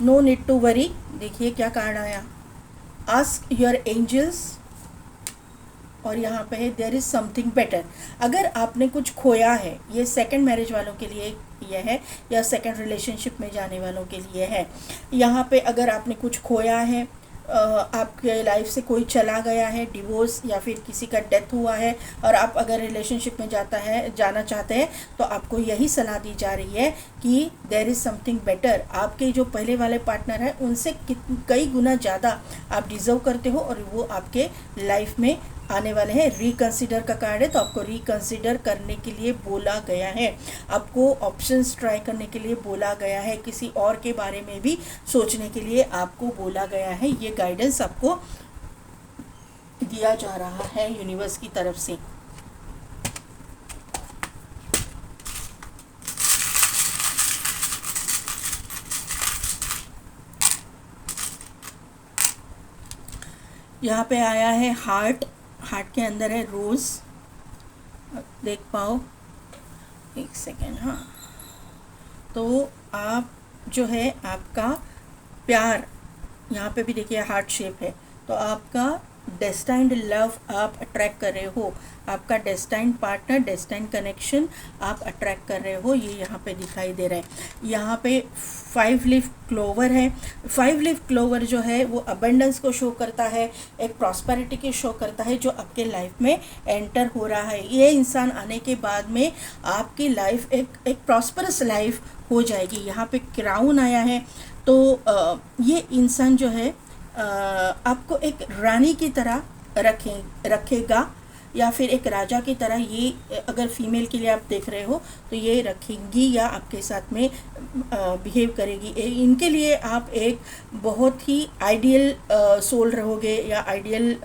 नो नीड टू वरी, देखिए क्या कार्ड आया, आस्क योर एंजल्स, और यहाँ पे है देयर इज़ समथिंग बेटर। अगर आपने कुछ खोया है, ये सेकंड मैरिज वालों के लिए ये है, या सेकंड रिलेशनशिप में जाने वालों के लिए है। यहाँ पे अगर आपने कुछ खोया है, आपके लाइफ से कोई चला गया है, डिवोर्स या फिर किसी का डेथ हुआ है, और आप अगर रिलेशनशिप में जाना चाहते हैं तो आपको यही सलाह दी जा रही है कि देयर इज़ समथिंग बेटर। आपके जो पहले वाले पार्टनर हैं उनसे कई गुना ज़्यादा आप डिज़र्व करते हो, और वो आपके लाइफ में आने वाले हैं। रिकंसिडर का कार्ड है, तो आपको रिकंसिडर करने के लिए बोला गया है, आपको ऑप्शंस ट्राई करने के लिए बोला गया है, किसी और के बारे में भी सोचने के लिए आपको बोला गया है। ये गाइडेंस आपको दिया जा रहा है यूनिवर्स की तरफ से। यहाँ पे आया है हार्ट, हार्ट के अंदर है रोज़, देख पाओ, एक सेकेंड, हाँ। तो आप जो है आपका प्यार, यहाँ पे भी देखिए हार्ट शेप है, तो आपका डेस्टाइन्ड लव आप अट्रैक्ट कर रहे हो, आपका डेस्टाइन्ड पार्टनर, डेस्टाइन्ड कनेक्शन आप अट्रैक्ट कर रहे हो, ये यहाँ पे दिखाई दे रहा है। यहाँ पे 5 लीफ क्लोवर है। 5 लीफ क्लोवर जो है वो अबंडेंस को शो करता है, एक प्रॉस्पेरिटी की शो करता है जो आपके लाइफ में एंटर हो रहा है। ये इंसान आने के बाद में आपकी लाइफ एक प्रॉस्परस लाइफ हो जाएगी। यहाँ पे क्राउन आया है, तो ये इंसान जो है आपको एक रानी की तरह रखेगा, या फिर एक राजा की तरह, ये अगर फीमेल के लिए आप देख रहे हो तो ये रखेंगी या आपके साथ में बिहेव करेगी। इनके लिए आप एक बहुत ही आइडियल सोल रहोगे या आइडियल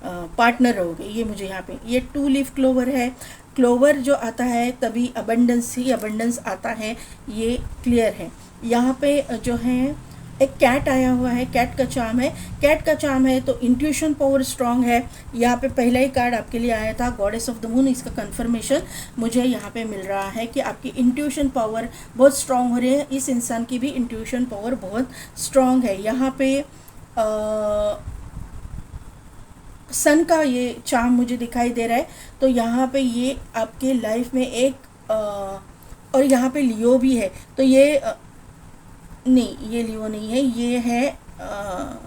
पार्टनर रहोगे। ये मुझे यहाँ पे ये 2 लीफ क्लोवर है। क्लोवर जो आता है तभी अबंडेंस ही अबंडेंस आता है, ये क्लियर है। यहाँ पे जो है एक कैट आया हुआ है, कैट का चार्म है। कैट का चार्म है तो इंट्यूशन पावर स्ट्रांग है। यहाँ पे पहला ही कार्ड आपके लिए आया था गॉडेस ऑफ द मून, इसका कंफर्मेशन मुझे यहाँ पे मिल रहा है कि आपकी इंट्यूशन पावर बहुत स्ट्रांग हो रही है। इस इंसान की भी इंट्यूशन पावर बहुत स्ट्रांग है। यहाँ पे सन का ये चार्म मुझे दिखाई दे रहा है, तो यहाँ पे ये आपके लाइफ में एक और यहाँ पे लियो भी है, तो ये नहीं, ये लियो नहीं है, ये है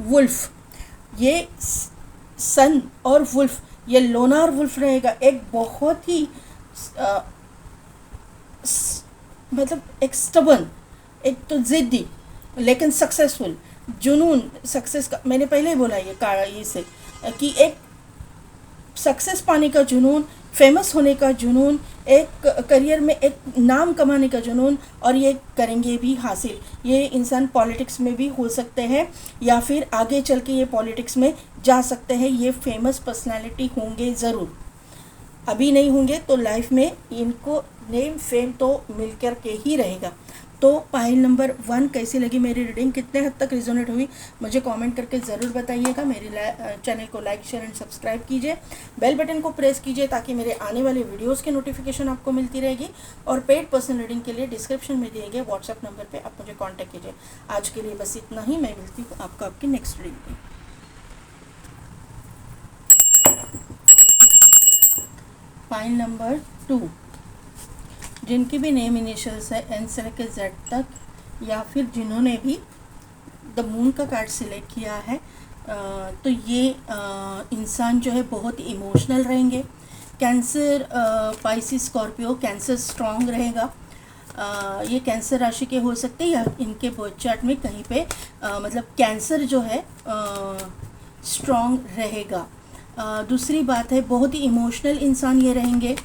वुल्फ। ये सन और वुल्फ, ये लोनार वुल्फ रहेगा, एक बहुत ही मतलब एक स्टबन, एक तो ज़िद्दी लेकिन सक्सेसफुल, जुनून सक्सेस का, मैंने पहले ही बोला ये से कि एक सक्सेस पाने का जुनून, फेमस होने का जुनून, एक करियर में एक नाम कमाने का जुनून, और ये करेंगे भी हासिल। ये इंसान पॉलिटिक्स में भी हो सकते हैं या फिर आगे चल के ये पॉलिटिक्स में जा सकते हैं। ये फेमस पर्सनालिटी होंगे ज़रूर, अभी नहीं होंगे तो लाइफ में इनको नेम फेम तो मिल कर के ही रहेगा। तो पाइल नंबर 1 कैसी लगी मेरी रीडिंग, कितने हद तक रिजोनेट हुई, मुझे कमेंट करके ज़रूर बताइएगा। मेरे चैनल को लाइक शेयर एंड सब्सक्राइब कीजिए, बेल बटन को प्रेस कीजिए ताकि मेरे आने वाले वीडियोस के नोटिफिकेशन आपको मिलती रहेगी। और पेड पर्सनल रीडिंग के लिए डिस्क्रिप्शन में दिए गए व्हाट्सएप नंबर पर आप मुझे कॉन्टैक्ट कीजिए। आज के लिए बस इतना ही, मैं मिलती हूँ आपको आपकी नेक्स्ट रीडिंग में। पाइल नंबर 2, जिनकी भी नेम इनिशियल्स है एन से लेकर जेड तक, या फिर जिन्होंने भी द मून का कार्ड सिलेक्ट किया है, तो ये इंसान जो है बहुत इमोशनल रहेंगे। Cancer, Pisces, Scorpio, cancer strong रहेगा। ये कैंसर राशि के हो सकते हैं या इनके बर्थ चार्ट में कहीं पे मतलब कैंसर जो है स्ट्रांग रहेगा। दूसरी बात है बहुत ही इमोशनल इंसान ये रहेंगे।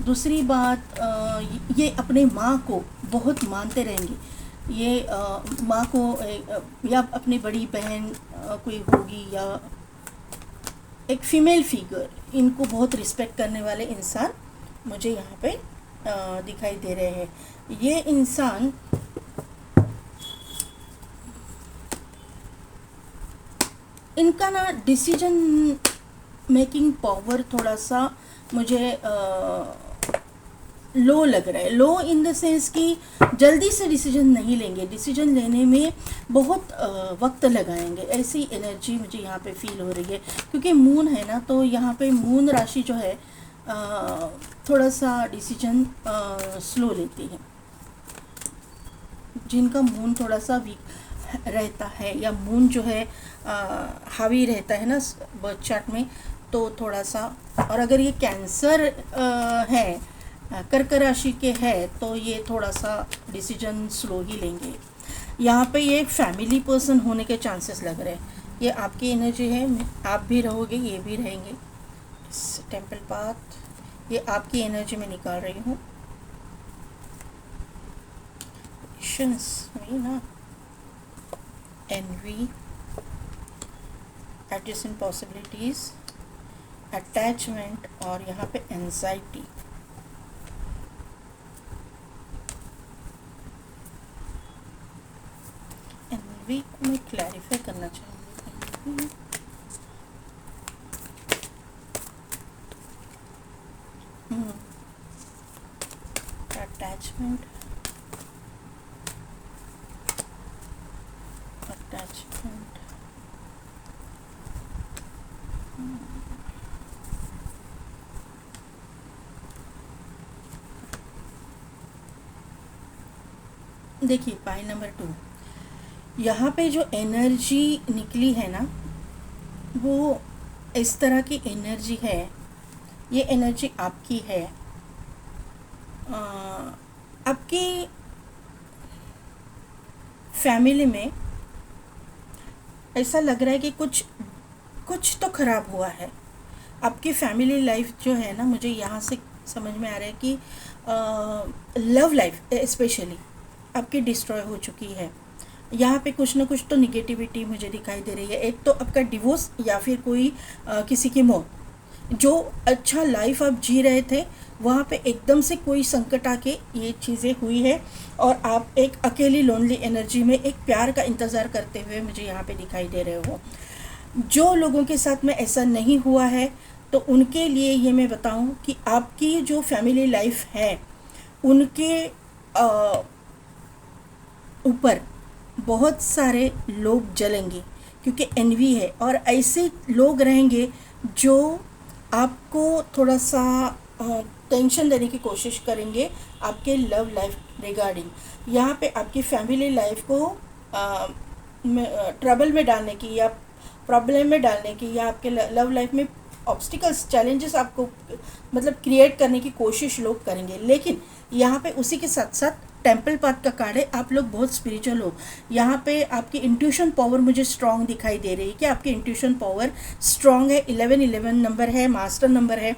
दूसरी बात ये अपने माँ को बहुत मानते रहेंगे। ये माँ को या अपनी बड़ी बहन कोई होगी या एक फीमेल फिगर, इनको बहुत रिस्पेक्ट करने वाले इंसान मुझे यहाँ पे दिखाई दे रहे हैं। ये इंसान इनका ना डिसीजन मेकिंग पावर थोड़ा सा मुझे लो लग रहा है। लो इन द सेंस कि जल्दी से डिसीजन नहीं लेंगे, डिसीजन लेने में बहुत वक्त लगाएंगे, ऐसी एनर्जी मुझे यहाँ पे फील हो रही है। क्योंकि मून है ना, तो यहाँ पे मून राशि जो है थोड़ा सा डिसीजन स्लो लेती है। जिनका मून थोड़ा सा वीक रहता है या मून जो है हावी रहता है ना बर्थ चार्ट में, तो थोड़ा सा, और अगर ये कैंसर है, कर्क राशि के है, तो ये थोड़ा सा डिसीजन स्लो ही लेंगे। यहाँ पे ये फैमिली पर्सन होने के चांसेस लग रहे हैं। ये आपकी एनर्जी है, आप भी रहोगे, ये भी रहेंगे। टेम्पल पाथ, ये आपकी एनर्जी में निकाल रही हूँ। ना envy, adjacent possibilities, अटैचमेंट, और यहाँ पे एंजाइटी। एनवी को मैं क्लैरिफाई करना चाहूँगी। अटैचमेंट, देखिए पाइल नंबर 2, यहाँ पे जो एनर्जी निकली है ना, वो इस तरह की एनर्जी है। ये एनर्जी आपकी है। आपकी फैमिली में ऐसा लग रहा है कि कुछ तो ख़राब हुआ है। आपकी फैमिली लाइफ जो है ना, मुझे यहाँ से समझ में आ रहा है कि लव लाइफ स्पेशली आपकी डिस्ट्रॉय हो चुकी है। यहाँ पे कुछ ना कुछ तो निगेटिविटी मुझे दिखाई दे रही है। एक तो आपका डिवोर्स या फिर कोई किसी की मौत। जो अच्छा लाइफ आप जी रहे थे, वहाँ पे एकदम से कोई संकट आके ये चीज़ें हुई है, और आप एक अकेली लोनली एनर्जी में एक प्यार का इंतज़ार करते हुए मुझे यहाँ पे दिखाई दे रहे हो। जो लोगों के साथ में ऐसा नहीं हुआ है, तो उनके लिए ये मैं बताऊं कि आपकी जो फैमिली लाइफ है, उनके ऊपर बहुत सारे लोग जलेंगे, क्योंकि एनवी है। और ऐसे लोग रहेंगे जो आपको थोड़ा सा टेंशन देने की कोशिश करेंगे आपके लव लाइफ रिगार्डिंग। यहाँ पे आपकी फैमिली लाइफ को ट्रबल में डालने की या प्रॉब्लम में डालने की, या आपके लव लाइफ में ऑब्स्टिकल्स, चैलेंजेस आपको मतलब क्रिएट करने की कोशिश लोग करेंगे। लेकिन यहाँ पे उसी के साथ साथ टेम्पल पाथ का कार्ड है। आप लोग बहुत स्पिरिचुअल हो। यहाँ पे आपकी इंट्यूशन पावर मुझे स्ट्रांग दिखाई दे रही है कि आपकी इंट्यूशन पावर स्ट्रांग है। 1111 नंबर है, मास्टर नंबर है।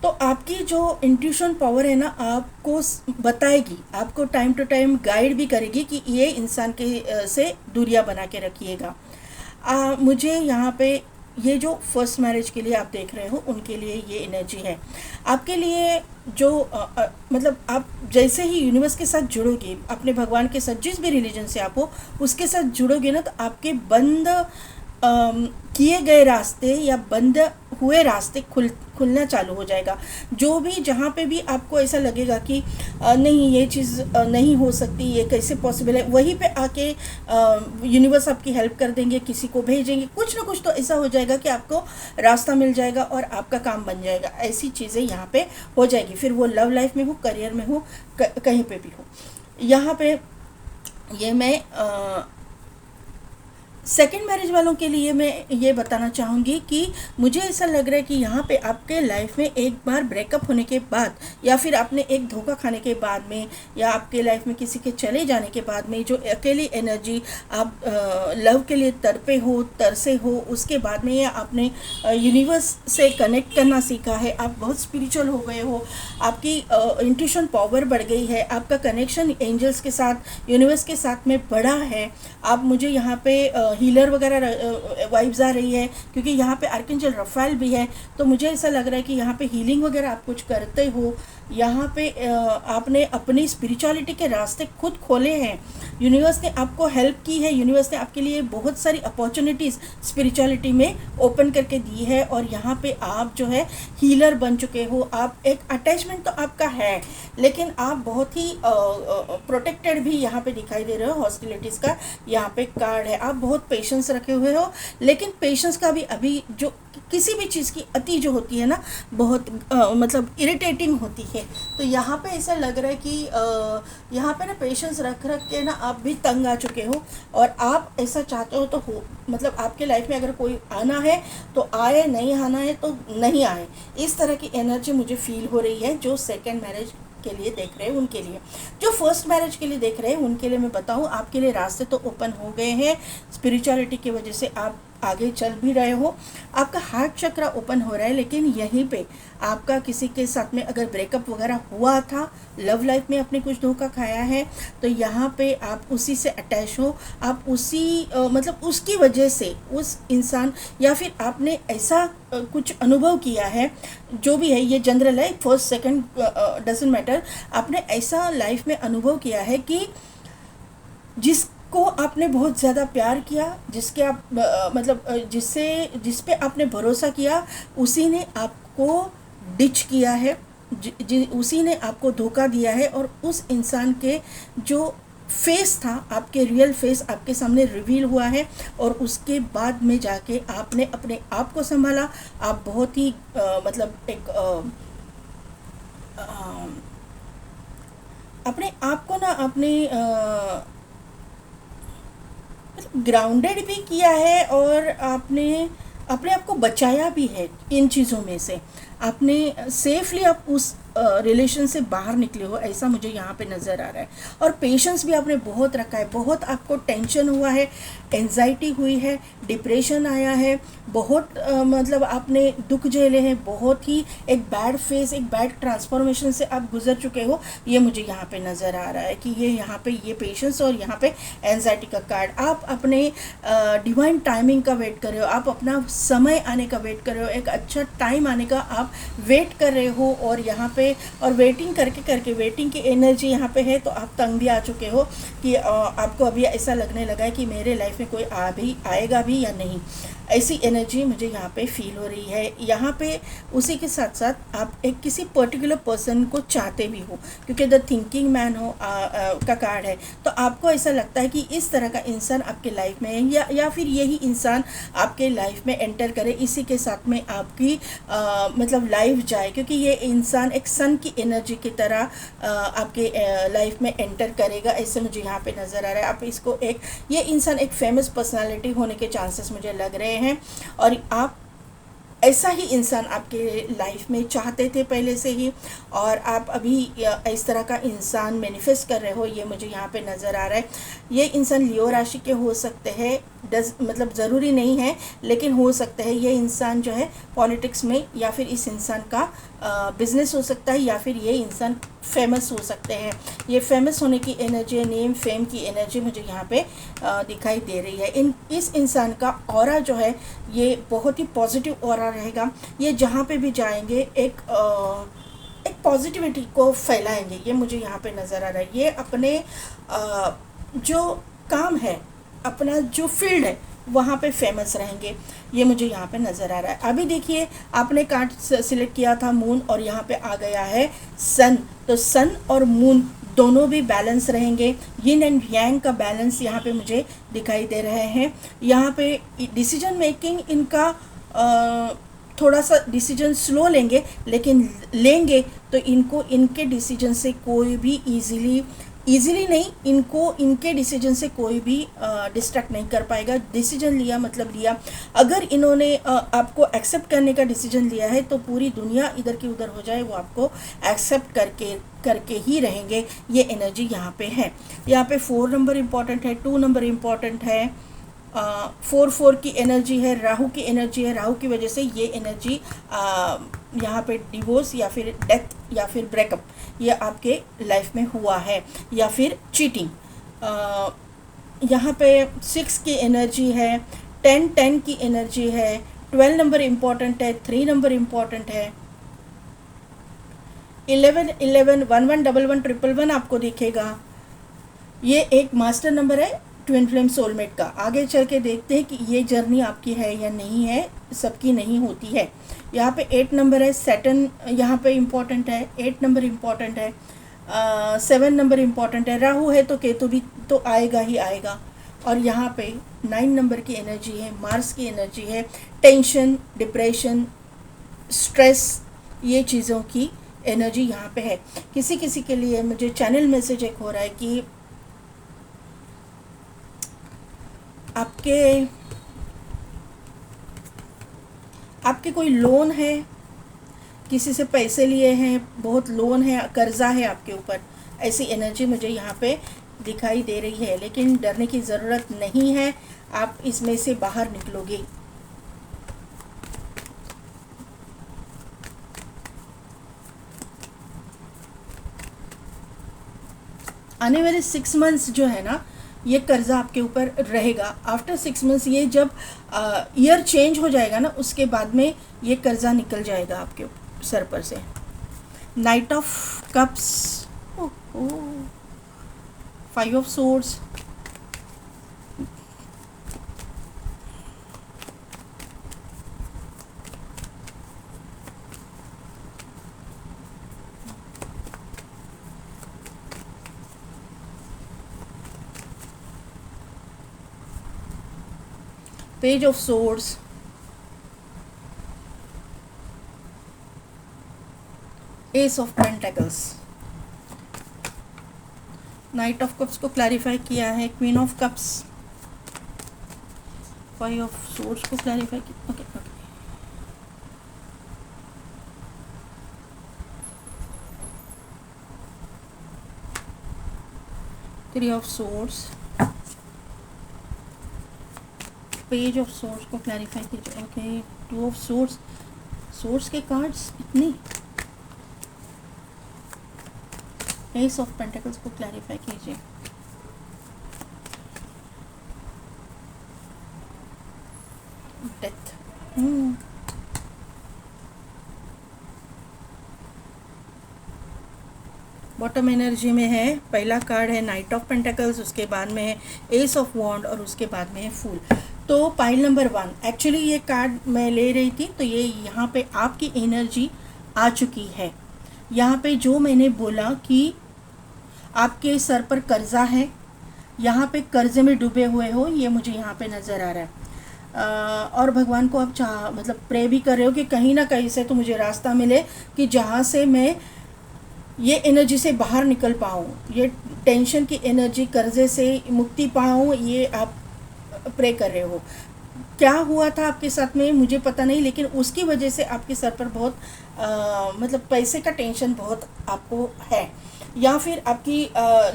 तो आपकी जो इंट्यूशन पावर है ना, आपको बताएगी, आपको टाइम टू टाइम गाइड भी करेगी कि ये इंसान के से दूरियां बना के रखिएगा। मुझे यहाँ पे ये जो फर्स्ट मैरिज के लिए आप देख रहे हो उनके लिए ये एनर्जी है। आपके लिए जो मतलब आप जैसे ही यूनिवर्स के साथ जुड़ोगे, अपने भगवान के साथ, जिस भी रिलीजन से आप हो उसके साथ जुड़ोगे ना, तो आपके बंद किए गए रास्ते या बंद हुए रास्ते खुलना चालू हो जाएगा। जो भी जहाँ पे भी आपको ऐसा लगेगा कि नहीं ये चीज़ नहीं हो सकती, ये कैसे पॉसिबल है, वहीं पे आके यूनिवर्स आपकी हेल्प कर देंगे, किसी को भेजेंगे, कुछ ना कुछ तो ऐसा हो जाएगा कि आपको रास्ता मिल जाएगा और आपका काम बन जाएगा। ऐसी चीज़ें यहाँ पे हो जाएगी, फिर वो लव लाइफ में हो, करियर में हो, कहीं पे भी हो। यहाँ पे ये मैं सेकेंड मैरिज वालों के लिए मैं ये बताना चाहूँगी कि मुझे ऐसा लग रहा है कि यहाँ पे आपके लाइफ में एक बार ब्रेकअप होने के बाद, या फिर आपने एक धोखा खाने के बाद में, या आपके लाइफ में किसी के चले जाने के बाद में, जो अकेली एनर्जी आप लव के लिए तरसे हो, उसके बाद में या आपने यूनिवर्स से कनेक्ट करना सीखा है, आप बहुत स्पिरिचुअल हो गए हो, आपकी इंट्यूशन पावर बढ़ गई है, आपका कनेक्शन एंजल्स के साथ, यूनिवर्स के साथ में बढ़ा है। आप, मुझे यहाँ पे हीलर वगैरह वाइब्स आ रही है, क्योंकि यहाँ पे आर्कएंजल रफाएल भी है, तो मुझे ऐसा लग रहा है कि यहाँ पे हीलिंग वगैरह आप कुछ करते हो। यहाँ पे आपने अपनी स्पिरिचुअलिटी के रास्ते खुद खोले हैं, यूनिवर्स ने आपको हेल्प की है, यूनिवर्स ने आपके लिए बहुत सारी अपॉर्चुनिटीज़ स्पिरिचुअलिटी में ओपन करके दी है, और यहाँ पे आप जो है हीलर बन चुके हो। आप एक अटैचमेंट तो आपका है, लेकिन आप बहुत ही प्रोटेक्टेड भी यहाँ पे दिखाई दे रहे हो। हॉस्टिलिटीज़ का यहाँ पे कार्ड है, आप बहुत पेशेंस रखे हुए हो, लेकिन पेशेंस का भी अभी जो किसी भी चीज़ की अति जो होती है ना, बहुत मतलब इरिटेटिंग होती है। तो यहाँ पे ऐसा लग रहा है कि यहाँ पे ना पेशेंस रख के ना आप भी तंग आ चुके हो, और आप ऐसा चाहते हो तो हो, मतलब आपके लाइफ में अगर कोई आना है तो आए, नहीं आना है तो नहीं आए। इस तरह की एनर्जी मुझे फील हो रही है जो सेकेंड मैरिज के लिए देख रहे हैं उनके लिए। जो फर्स्ट मैरिज के लिए देख रहे हैं उनके लिए मैं बताऊं, आपके लिए रास्ते तो ओपन हो गए हैं, स्पिरिचुअलिटी की वजह से आप आगे चल भी रहे हो, आपका हार्ट चक्र ओपन हो रहा है। लेकिन यहीं पे आपका किसी के साथ में अगर ब्रेकअप वगैरह हुआ था, लव लाइफ में आपने कुछ धोखा खाया है, तो यहाँ पे आप उसी से अटैच हो, आप उसी मतलब उसकी वजह से उस इंसान, या फिर आपने ऐसा कुछ अनुभव किया है, जो भी है ये जनरल है, फर्स्ट सेकंड डजंट मैटर, आपने ऐसा लाइफ में अनुभव किया है कि जिसको आपने बहुत ज़्यादा प्यार किया, जिसके आप मतलब जिस पे आपने भरोसा किया, उसी ने आपको डिच किया है, उसी ने आपको धोखा दिया है, और उस इंसान के जो फेस था, आपके रियल फेस आपके सामने रिवील हुआ है, और उसके बाद में जाके आपने अपने आप को संभाला। आप बहुत ही मतलब एक अपने आप को ना आपने ग्राउंडेड भी किया है, और आपने अपने आप को बचाया भी है इन चीज़ों में से। आपने सेफली आप उस रिलेशन से बाहर निकले हो, ऐसा मुझे यहाँ पे नज़र आ रहा है। और पेशेंस भी आपने बहुत रखा है, बहुत आपको टेंशन हुआ है, एंजाइटी हुई है, डिप्रेशन आया है, बहुत मतलब आपने दुख झेले हैं, बहुत ही एक बैड फेस, एक बैड ट्रांसफॉर्मेशन से आप गुजर चुके हो, ये मुझे यहाँ पे नज़र आ रहा है कि ये यहाँ पे ये पेशेंस और यहाँ पे एंजाइटी का कार्ड। आप अपने डिवाइन टाइमिंग का वेट कर रहे हो, आप अपना समय आने का वेट कर रहे हो, एक अच्छा टाइम आने का आप वेट कर रहे हो, और यहाँ पे और वेटिंग करके वेटिंग की एनर्जी यहाँ पे है, तो आप तंग भी आ चुके हो कि आपको अभी ऐसा लगने लगा है कि मेरे लाइफ में कोई आएगा भी या नहीं। ऐसी एनर्जी मुझे यहाँ पे फील हो रही है। यहाँ पे उसी के साथ साथ आप एक किसी पर्टिकुलर पर्सन को चाहते भी हो, क्योंकि द थिंकिंग मैन हो का कार्ड है, तो आपको ऐसा लगता है कि इस तरह का इंसान आपके लाइफ में है, या फिर यही इंसान आपके लाइफ में एंटर करे, इसी के साथ में आपकी मतलब लाइफ जाए, क्योंकि ये इंसान एक सन की एनर्जी की तरह आपके लाइफ में एंटर करेगा, ऐसे मुझे यहाँ पे नज़र आ रहा है। आप इसको ये इंसान एक फेमस पर्सनालिटी होने के चांसेस मुझे लग रहे हैं, और आप ऐसा ही इंसान आपके लाइफ में चाहते थे पहले से ही, और आप अभी इस तरह का इंसान मैनिफेस्ट कर रहे हो, ये मुझे यहाँ पे नज़र आ रहा है। ये इंसान लियो राशि के हो सकते हैं, मतलब ज़रूरी नहीं है, लेकिन हो सकते हैं ये इंसान जो है पॉलिटिक्स में, या फिर इस इंसान का बिजनेस हो सकता है, या फिर ये इंसान फेमस हो सकते हैं। ये फेमस होने की एनर्जी, नेम फेम की एनर्जी मुझे यहाँ पे दिखाई दे रही है। इस इंसान का ऑरा जो है ये बहुत ही पॉजिटिव ऑरा रहेगा। ये जहाँ पे भी जाएंगे एक पॉजिटिविटी को फैलाएंगे, ये मुझे यहाँ पे नज़र आ रहा है। ये अपने जो काम है, अपना जो फील्ड है, वहाँ पे फेमस रहेंगे, ये मुझे यहाँ पे नज़र आ रहा है। अभी देखिए, आपने कार्ड सिलेक्ट किया था मून, और यहाँ पे आ गया है सन। तो सन और मून दोनों भी बैलेंस रहेंगे। यिन एंड यांग का बैलेंस यहाँ पे मुझे दिखाई दे रहे हैं। यहाँ पे डिसीजन मेकिंग इनका थोड़ा सा डिसीजन स्लो लेंगे, लेकिन लेंगे तो इनको इनके डिसीजन से कोई भी इजीली नहीं, इनको इनके डिसीजन से कोई भी डिस्ट्रैक्ट नहीं कर पाएगा। डिसीजन लिया मतलब लिया। अगर इन्होंने आपको एक्सेप्ट करने का डिसीजन लिया है तो पूरी दुनिया इधर की उधर हो जाए, वो आपको एक्सेप्ट करके ही रहेंगे। ये एनर्जी यहाँ पे है। यहाँ पे 4 नंबर इम्पॉर्टेंट है, 2 नंबर इम्पॉर्टेंट है, 4 की एनर्जी है, राहु की एनर्जी है। राहु की वजह से ये एनर्जी यहाँ पे डिवोर्स या फिर डेथ या फिर ब्रेकअप ये आपके लाइफ में हुआ है, या फिर चीटिंग। यहाँ पे 6 की एनर्जी है, 10 की एनर्जी है, 12 नंबर इम्पॉर्टेंट है, 3 नंबर इम्पॉर्टेंट है, 11 11 11 11 111 आपको दिखेगा। ये एक मास्टर नंबर है ट्विन फ्लेम सोलमेट का। आगे चल के देखते हैं कि ये जर्नी आपकी है या नहीं है, सबकी नहीं होती है। यहाँ पे 8 नंबर है, सैटर्न यहाँ पे इम्पॉर्टेंट है, 8 नंबर इम्पॉर्टेंट है, 7 नंबर इम्पॉर्टेंट है। राहु है तो केतु भी तो आएगा ही आएगा। और यहाँ पे 9 नंबर की एनर्जी है, मार्स की एनर्जी है। टेंशन, डिप्रेशन, स्ट्रेस, ये चीज़ों की एनर्जी यहाँ पे है। किसी किसी के लिए मुझे चैनल मैसेज एक हो रहा है कि आपके कोई लोन है, किसी से पैसे लिए हैं, बहुत लोन है, कर्जा है आपके ऊपर, ऐसी एनर्जी मुझे यहाँ पे दिखाई दे रही है। लेकिन डरने की ज़रूरत नहीं है, आप इसमें से बाहर निकलोगे। आने वाले 6 मंथ्स जो है ना, ये कर्जा आपके ऊपर रहेगा। आफ्टर 6 मंथ्स, ये जब ईयर चेंज हो जाएगा ना, उसके बाद में ये कर्जा निकल जाएगा आपके सर पर से। Night of cups, 5 of swords, page of swords, S of pentacles. Night of cups को क्लैरिफाई किया है, queen of cups, 5 of swords को क्लैरिफाई किया। Okay, 3 of swords, page of source को क्लैरिफाई कीजिए। ओके, 2 ऑफ सोर्स, सोर्स के cards इतनी। S of pentacles को क्लैरिफाई कीजिए। डेथ, बॉटम एनर्जी में है। पहला कार्ड है नाइट ऑफ पेंटिकल्स, उसके बाद में है एस ऑफ वॉन्ड, और उसके बाद में है फूल। तो पाइल नंबर 1, एक्चुअली ये कार्ड मैं ले रही थी, तो ये यहाँ पे आपकी एनर्जी आ चुकी है। यहाँ पे जो मैंने बोला कि आपके सर पर कर्जा है, यहाँ पे कर्जे में डूबे हुए हो, ये मुझे यहाँ पे नज़र आ रहा है। और भगवान को आप मतलब प्रे भी कर रहे हो कि कहीं ना कहीं से तो मुझे रास्ता मिले कि जहाँ से मैं ये एनर्जी से बाहर निकल पाऊँ, ये टेंशन की एनर्जी, कर्जे से मुक्ति पाऊँ। ये आप प्रे कर रहे हो। क्या हुआ था आपके साथ में मुझे पता नहीं, लेकिन उसकी वजह से आपके सर पर बहुत मतलब पैसे का टेंशन बहुत आपको है, या फिर आपकी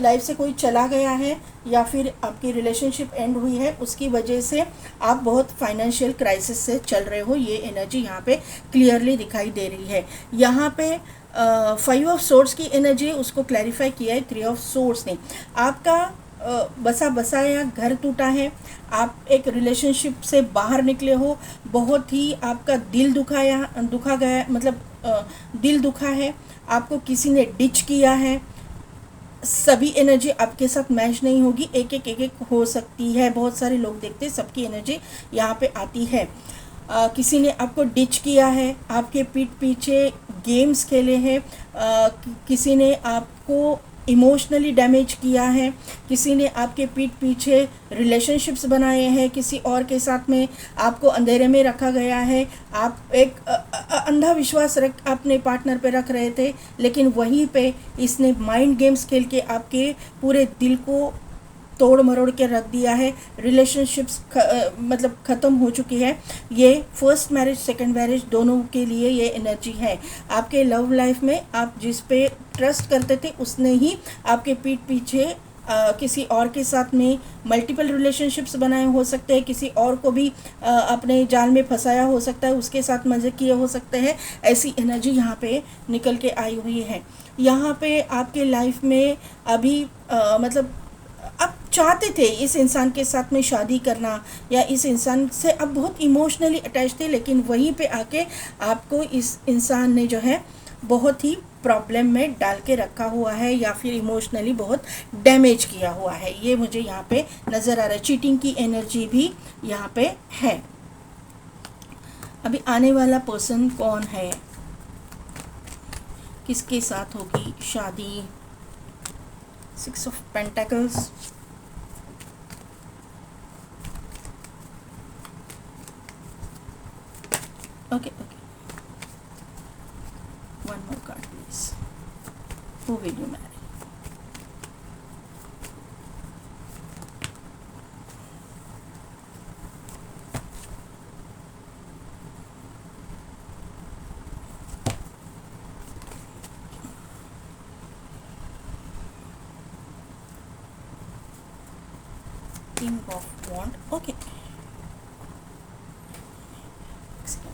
लाइफ से कोई चला गया है, या फिर आपकी रिलेशनशिप एंड हुई है, उसकी वजह से आप बहुत फाइनेंशियल क्राइसिस से चल रहे हो। ये एनर्जी यहाँ पे क्लियरली दिखाई दे रही है। यहाँ पे 5 ऑफ सोर्स की एनर्जी है, उसको क्लैरिफाई किया है 3 ऑफ सोर्स ने। आपका बसा बसाया घर टूटा है, आप एक रिलेशनशिप से बाहर निकले हो, बहुत ही आपका दिल दुखा गया, मतलब दिल दुखा है, आपको किसी ने डिच किया है। सभी एनर्जी आपके साथ मैच नहीं होगी, एक एक हो सकती है। बहुत सारे लोग देखते हैं, सबकी एनर्जी यहाँ पे आती है। किसी ने आपको डिच किया है, आपके पीठ पीछे गेम्स खेले हैं, किसी ने आपको इमोशनली डैमेज किया है, किसी ने आपके पीठ पीछे रिलेशनशिप्स बनाए हैं, किसी और के साथ में आपको अंधेरे में रखा गया है। आप एक अंधा विश्वास अपने पार्टनर पे रख रहे थे, लेकिन वहीं पे इसने माइंड गेम्स खेल के आपके पूरे दिल को तोड़ मरोड़ के रख दिया है। रिलेशनशिप्स मतलब ख़त्म हो चुकी है। ये फर्स्ट मैरिज सेकंड मैरिज दोनों के लिए ये एनर्जी है। आपके लव लाइफ में आप जिस पे ट्रस्ट करते थे उसने ही आपके पीठ पीछे किसी और के साथ में मल्टीपल रिलेशनशिप्स बनाए हो सकते हैं, किसी और को भी अपने जाल में फंसाया हो सकता है, उसके साथ मज़े किए हो सकते हैं। ऐसी एनर्जी यहाँ पे निकल के आई हुई है। यहाँ पे आपके लाइफ में अभी मतलब आप चाहते थे इस इंसान के साथ में शादी करना, या इस इंसान से आप बहुत इमोशनली अटैच थे, लेकिन वहीं पे आके आपको इस इंसान ने जो है बहुत ही प्रॉब्लम में डाल के रखा हुआ है, या फिर इमोशनली बहुत डैमेज किया हुआ है। ये मुझे यहाँ पे नज़र आ रहा है। चीटिंग की एनर्जी भी यहाँ पे है। अभी आने वाला पर्सन कौन है, किसके साथ होगी शादी? 6 of pentacles, okay, one more card please. Who will you marry? King of Wand, okay.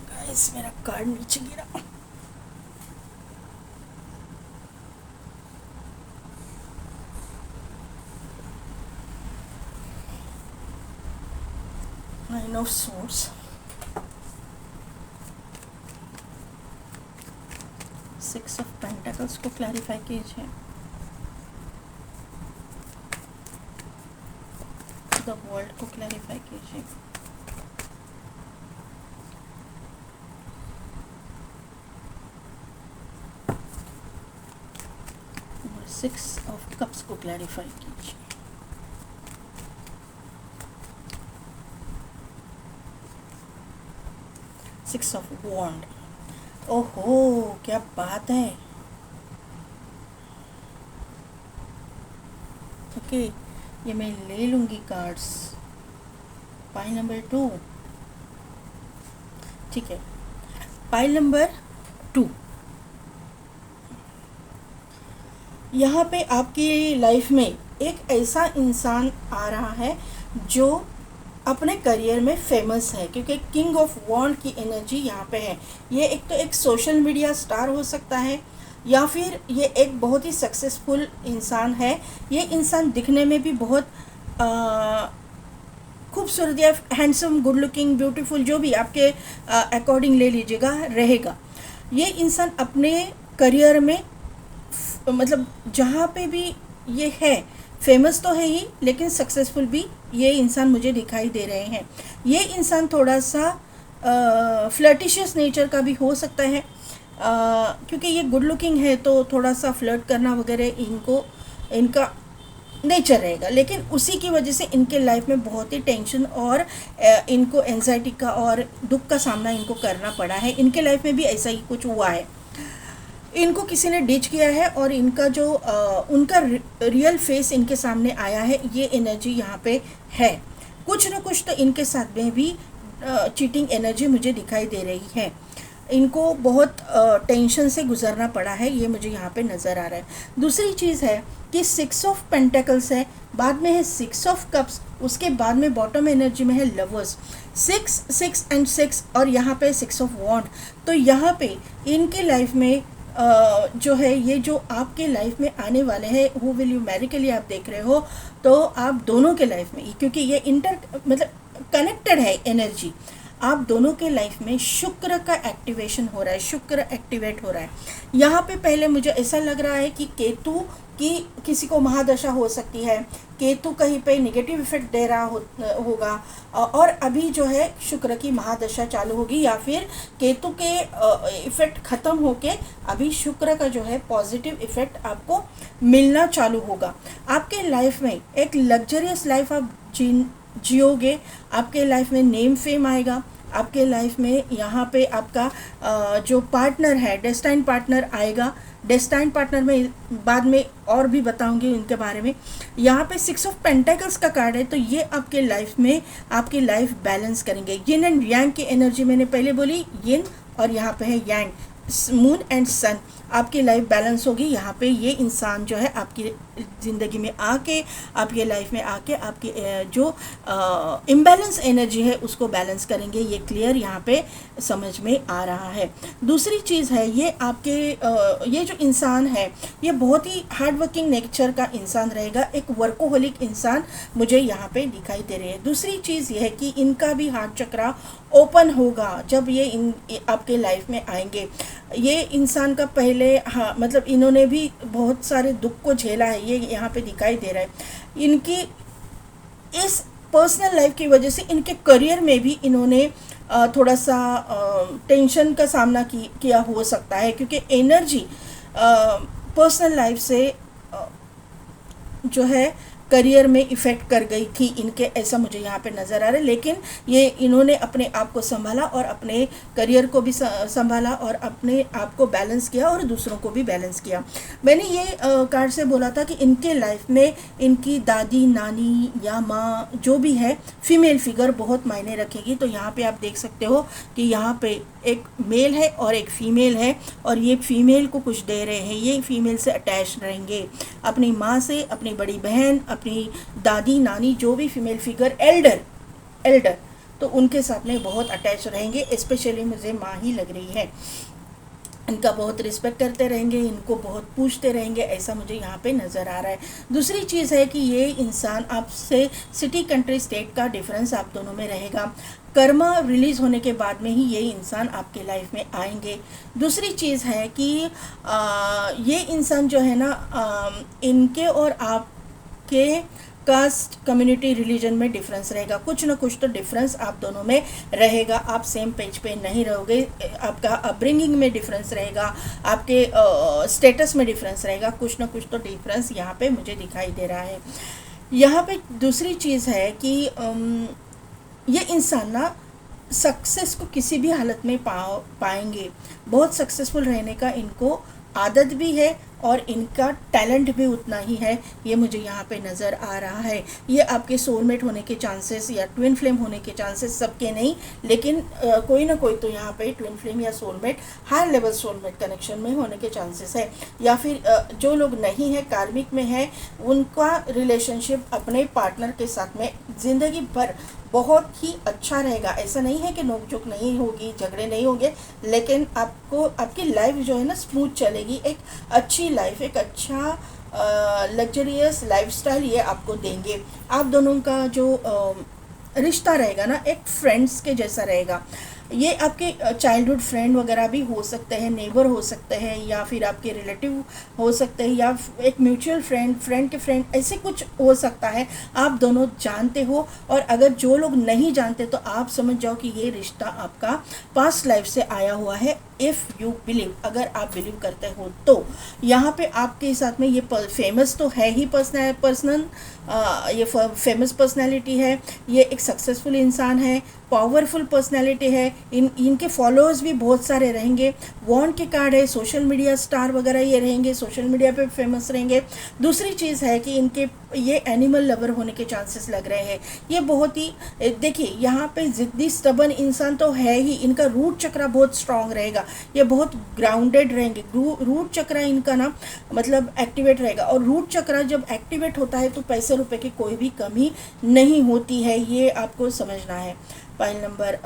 Guys मेरा कार्ड नीचे गिरा। Nine of Swords, 6 of Pentacles को क्लैरिफाई कीजिए। द वर्ल्ड को क्लैरिफाई कीजिए। और 6 ऑफ कप्स को क्लैरिफाई कीजिए। सिक्स ऑफ वॉन्ड, ओहो क्या बात है। ओके, ये मैं ले लूँगी कार्ड्स। पाइल नंबर 2, ठीक है। पाइल नंबर 2, यहाँ पे आपकी लाइफ में एक ऐसा इंसान आ रहा है जो अपने करियर में फेमस है, क्योंकि किंग ऑफ वॉन्ड की एनर्जी यहाँ पे है। ये एक तो एक सोशल मीडिया स्टार हो सकता है, या फिर ये एक बहुत ही सक्सेसफुल इंसान है। ये इंसान दिखने में भी बहुत खूबसूरत या हैंडसम, गुड लुकिंग, ब्यूटीफुल, जो भी आपके अकॉर्डिंग ले लीजिएगा, रहेगा। ये इंसान अपने करियर में मतलब जहाँ पे भी ये है, फेमस तो है ही, लेकिन सक्सेसफुल भी ये इंसान मुझे दिखाई दे रहे हैं। ये इंसान थोड़ा सा फ्लर्टिशियस नेचर का भी हो सकता है, क्योंकि ये गुड लुकिंग है तो थोड़ा सा फ्लर्ट करना वगैरह इनका नेचर रहेगा। लेकिन उसी की वजह से इनके लाइफ में बहुत ही टेंशन और इनको एंजाइटी का और दुख का सामना इनको करना पड़ा है। इनके लाइफ में भी ऐसा ही कुछ हुआ है। इनको किसी ने डिच किया है और इनका जो उनका रियल फेस इनके सामने आया है। ये एनर्जी यहाँ पे है। कुछ न कुछ तो इनके साथ में भी चीटिंग एनर्जी मुझे दिखाई दे रही है। इनको बहुत टेंशन से गुजरना पड़ा है, ये मुझे यहाँ पे नज़र आ रहा है। दूसरी चीज़ है कि 6 ऑफ पेंटेकल्स है, बाद में है 6 ऑफ कप्स, उसके बाद में बॉटम एनर्जी में है लवर्स, 6 6 एंड 6 और यहाँ पे 6 ऑफ वॉन्ड। तो यहाँ पे इनके लाइफ में जो है, ये जो आपके लाइफ में आने वाले हैं, हु विल यू मैरी के लिए आप देख रहे हो, तो आप दोनों के लाइफ में, क्योंकि ये मतलब कनेक्टेड है एनर्जी, आप दोनों के लाइफ में शुक्र का एक्टिवेशन हो रहा है, शुक्र एक्टिवेट हो रहा है। यहाँ पे पहले मुझे ऐसा लग रहा है कि केतु की किसी को महादशा हो सकती है, केतु कहीं पे नेगेटिव इफेक्ट दे रहा होगा, और अभी जो है शुक्र की महादशा चालू होगी, या फिर केतु के इफेक्ट ख़त्म होके अभी शुक्र का जो है पॉजिटिव इफेक्ट आपको मिलना चालू होगा। आपके लाइफ में एक लग्जरियस लाइफ आप जियोगे, आपके लाइफ में नेम फेम आएगा, आपके लाइफ में यहाँ पे आपका जो पार्टनर है, डेस्टाइन पार्टनर आएगा। डेस्टाइन पार्टनर में बाद में और भी बताऊंगी उनके बारे में। यहाँ पे 6 ऑफ पेंटेकल्स का कार्ड है, तो ये आपके लाइफ में आपकी लाइफ बैलेंस करेंगे। यिन एंड यांग की एनर्जी मैंने पहले बोली, यिन, और यहाँ पे है यांग, मून एंड सन, आपकी लाइफ बैलेंस होगी। यहाँ पे ये इंसान जो है आपकी ज़िंदगी में आके, आपके लाइफ में आके आपकी जो इम्बैलेंस एनर्जी है उसको बैलेंस करेंगे, ये क्लियर यहाँ पे समझ में आ रहा है। दूसरी चीज़ है, ये आपके ये जो इंसान है ये बहुत ही हार्ड वर्किंग नेचर का इंसान रहेगा, एक वर्कोहोलिक इंसान मुझे यहाँ पे दिखाई दे रही है। दूसरी चीज़ ये है कि इनका भी हार्ट चक्रा ओपन होगा जब ये आपके लाइफ में आएंगे। ये इंसान का पहले, हाँ मतलब इन्होंने भी बहुत सारे दुख को झेला है, ये यहाँ पे दिखाई दे रहा है। इनकी इस पर्सनल लाइफ की वजह से इनके करियर में भी इन्होंने थोड़ा सा टेंशन का सामना किया हो सकता है, क्योंकि एनर्जी पर्सनल लाइफ से जो है करियर में इफ़ेक्ट कर गई थी इनके, ऐसा मुझे यहाँ पे नज़र आ रहा है। लेकिन ये इन्होंने अपने आप को संभाला और अपने करियर को भी संभाला और अपने आप को बैलेंस किया और दूसरों को भी बैलेंस किया। मैंने ये कार्ड से बोला था कि इनके लाइफ में इनकी दादी, नानी या माँ जो भी है, फीमेल फिगर बहुत मायने रखेगी। तो यहाँ पे आप देख सकते हो कि यहाँ पे एक मेल है और एक फीमेल है, और ये फीमेल को कुछ दे रहे हैं, ये फीमेल से अटैच रहेंगे, अपनी माँ से, अपनी बड़ी बहन, अपनी दादी, नानी, जो भी फीमेल फिगर, एल्डर, तो उनके साथ में बहुत अटैच रहेंगे। स्पेशली मुझे माँ ही लग रही है, इनका बहुत रिस्पेक्ट करते रहेंगे, इनको बहुत पूछते रहेंगे, ऐसा मुझे यहाँ पे नज़र आ रहा है। दूसरी चीज़ है कि ये इंसान आपसे सिटी, कंट्री, स्टेट का डिफरेंस आप दोनों में रहेगा। कर्मा रिलीज़ होने के बाद में ही ये इंसान आपके लाइफ में आएंगे। दूसरी चीज़ है कि ये इंसान जो है ना, इनके और आपके कास्ट, कम्युनिटी, रिलीजन में डिफरेंस रहेगा, कुछ ना कुछ तो डिफरेंस आप दोनों में रहेगा। आप सेम पेज पे नहीं रहोगे, आपका अपब्रिंगिंग में डिफरेंस रहेगा, आपके स्टेटस में डिफरेंस रहेगा, कुछ ना कुछ तो डिफरेंस यहाँ पे मुझे दिखाई दे रहा है। यहाँ पे दूसरी चीज़ है कि ये इंसान ना सक्सेस को किसी भी हालत में पाएंगे, बहुत सक्सेसफुल रहने का इनको आदत भी है और इनका टैलेंट भी उतना ही है, ये मुझे यहाँ पे नज़र आ रहा है। ये आपके सोलमेट होने के चांसेस या ट्विन फ्लेम होने के चांसेस सबके नहीं, लेकिन कोई ना कोई तो यहाँ पे ट्विन फ्लेम या soulmate, higher level soulmate connection में होने के चांसेस है। या फिर जो लोग नहीं है, कार्मिक में है, उनका रिलेशनशिप अपने पार्टनर के साथ में ज़िंदगी भर बहुत ही अच्छा रहेगा। ऐसा नहीं है कि नोकझोंक नहीं होगी, झगड़े नहीं होंगे, लेकिन आपको आपकी लाइफ जो है ना स्मूथ चलेगी, एक अच्छी लाइफ, एक अच्छा लग्जरियस लाइफस्टाइल ये आपको देंगे। आप दोनों का जो रिश्ता रहेगा ना, एक फ्रेंड्स के जैसा रहेगा। ये आपके चाइल्डहुड फ्रेंड वगैरह भी हो सकते हैं, नेबर हो सकते हैं, या फिर आपके रिलेटिव हो सकते हैं, या एक म्यूचुअल फ्रेंड के फ्रेंड, ऐसे कुछ हो सकता है। आप दोनों जानते हो, और अगर जो लोग नहीं जानते तो आप समझ जाओ कि ये रिश्ता आपका पास्ट लाइफ से आया हुआ है। इफ़ यू बिलीव, अगर आप बिलीव करते हो तो यहाँ पे आपके साथ में ये फेमस तो है ही, ये फेमस पर्सनैलिटी है, ये एक सक्सेसफुल इंसान है, पावरफुल पर्सनैलिटी है, इनके फॉलोअर्स भी बहुत सारे रहेंगे। वॉन्ड के कार्ड है, सोशल मीडिया स्टार वगैरह ये रहेंगे, सोशल मीडिया पे फेमस रहेंगे। दूसरी चीज़ है कि इनके ये एनिमल लवर होने के चांसेस लग रहे हैं। ये बहुत ही देखिए यहाँ पे ज़िद्दी स्टबन इंसान तो है ही, इनका रूट चक्रा बहुत स्ट्रांग रहेगा, ये बहुत ग्राउंडेड रहेंगे। रूट चक्रा इनका ना मतलब एक्टिवेट रहेगा, और रूट चक्रा जब एक्टिवेट होता है तो पैसे रुपए की कोई भी कमी नहीं होती है, ये आपको समझना है। पॉइंट नंबर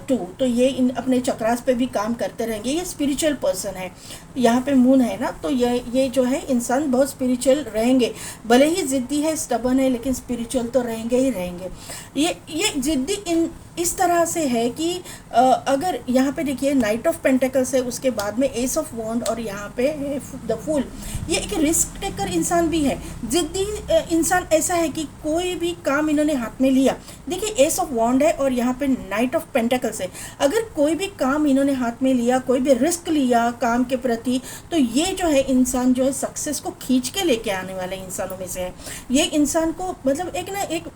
2, तो ये इन अपने चक्रास पे भी काम करते रहेंगे। ये स्पिरिचुअल पर्सन है, यहाँ पे मून है ना, तो ये जो है इंसान बहुत स्पिरिचुअल रहेंगे। भले ही ज़िद्दी है, स्टबन है, लेकिन स्पिरिचुअल तो रहेंगे ही रहेंगे। ये ज़िद्दी इस तरह से है कि अगर यहाँ पे देखिए नाइट ऑफ पेंटिकल्स है, उसके बाद में एस ऑफ वॉन्ड और यहाँ पे है द फूल। ये एक रिस्क टेकर इंसान भी है। ज़िद्दी इंसान ऐसा है कि कोई भी काम इन्होंने हाथ में लिया, देखिए एस ऑफ वॉन्ड है और यहाँ पे नाइट ऑफ पेंटिकल्स है, अगर कोई भी काम इन्होंने हाथ में लिया, कोई भी रिस्क लिया काम के प्रति, तो ये जो है इंसान जो है सक्सेस को खींच के लेके आने वाले इंसानों में से है। ये इंसान को मतलब एक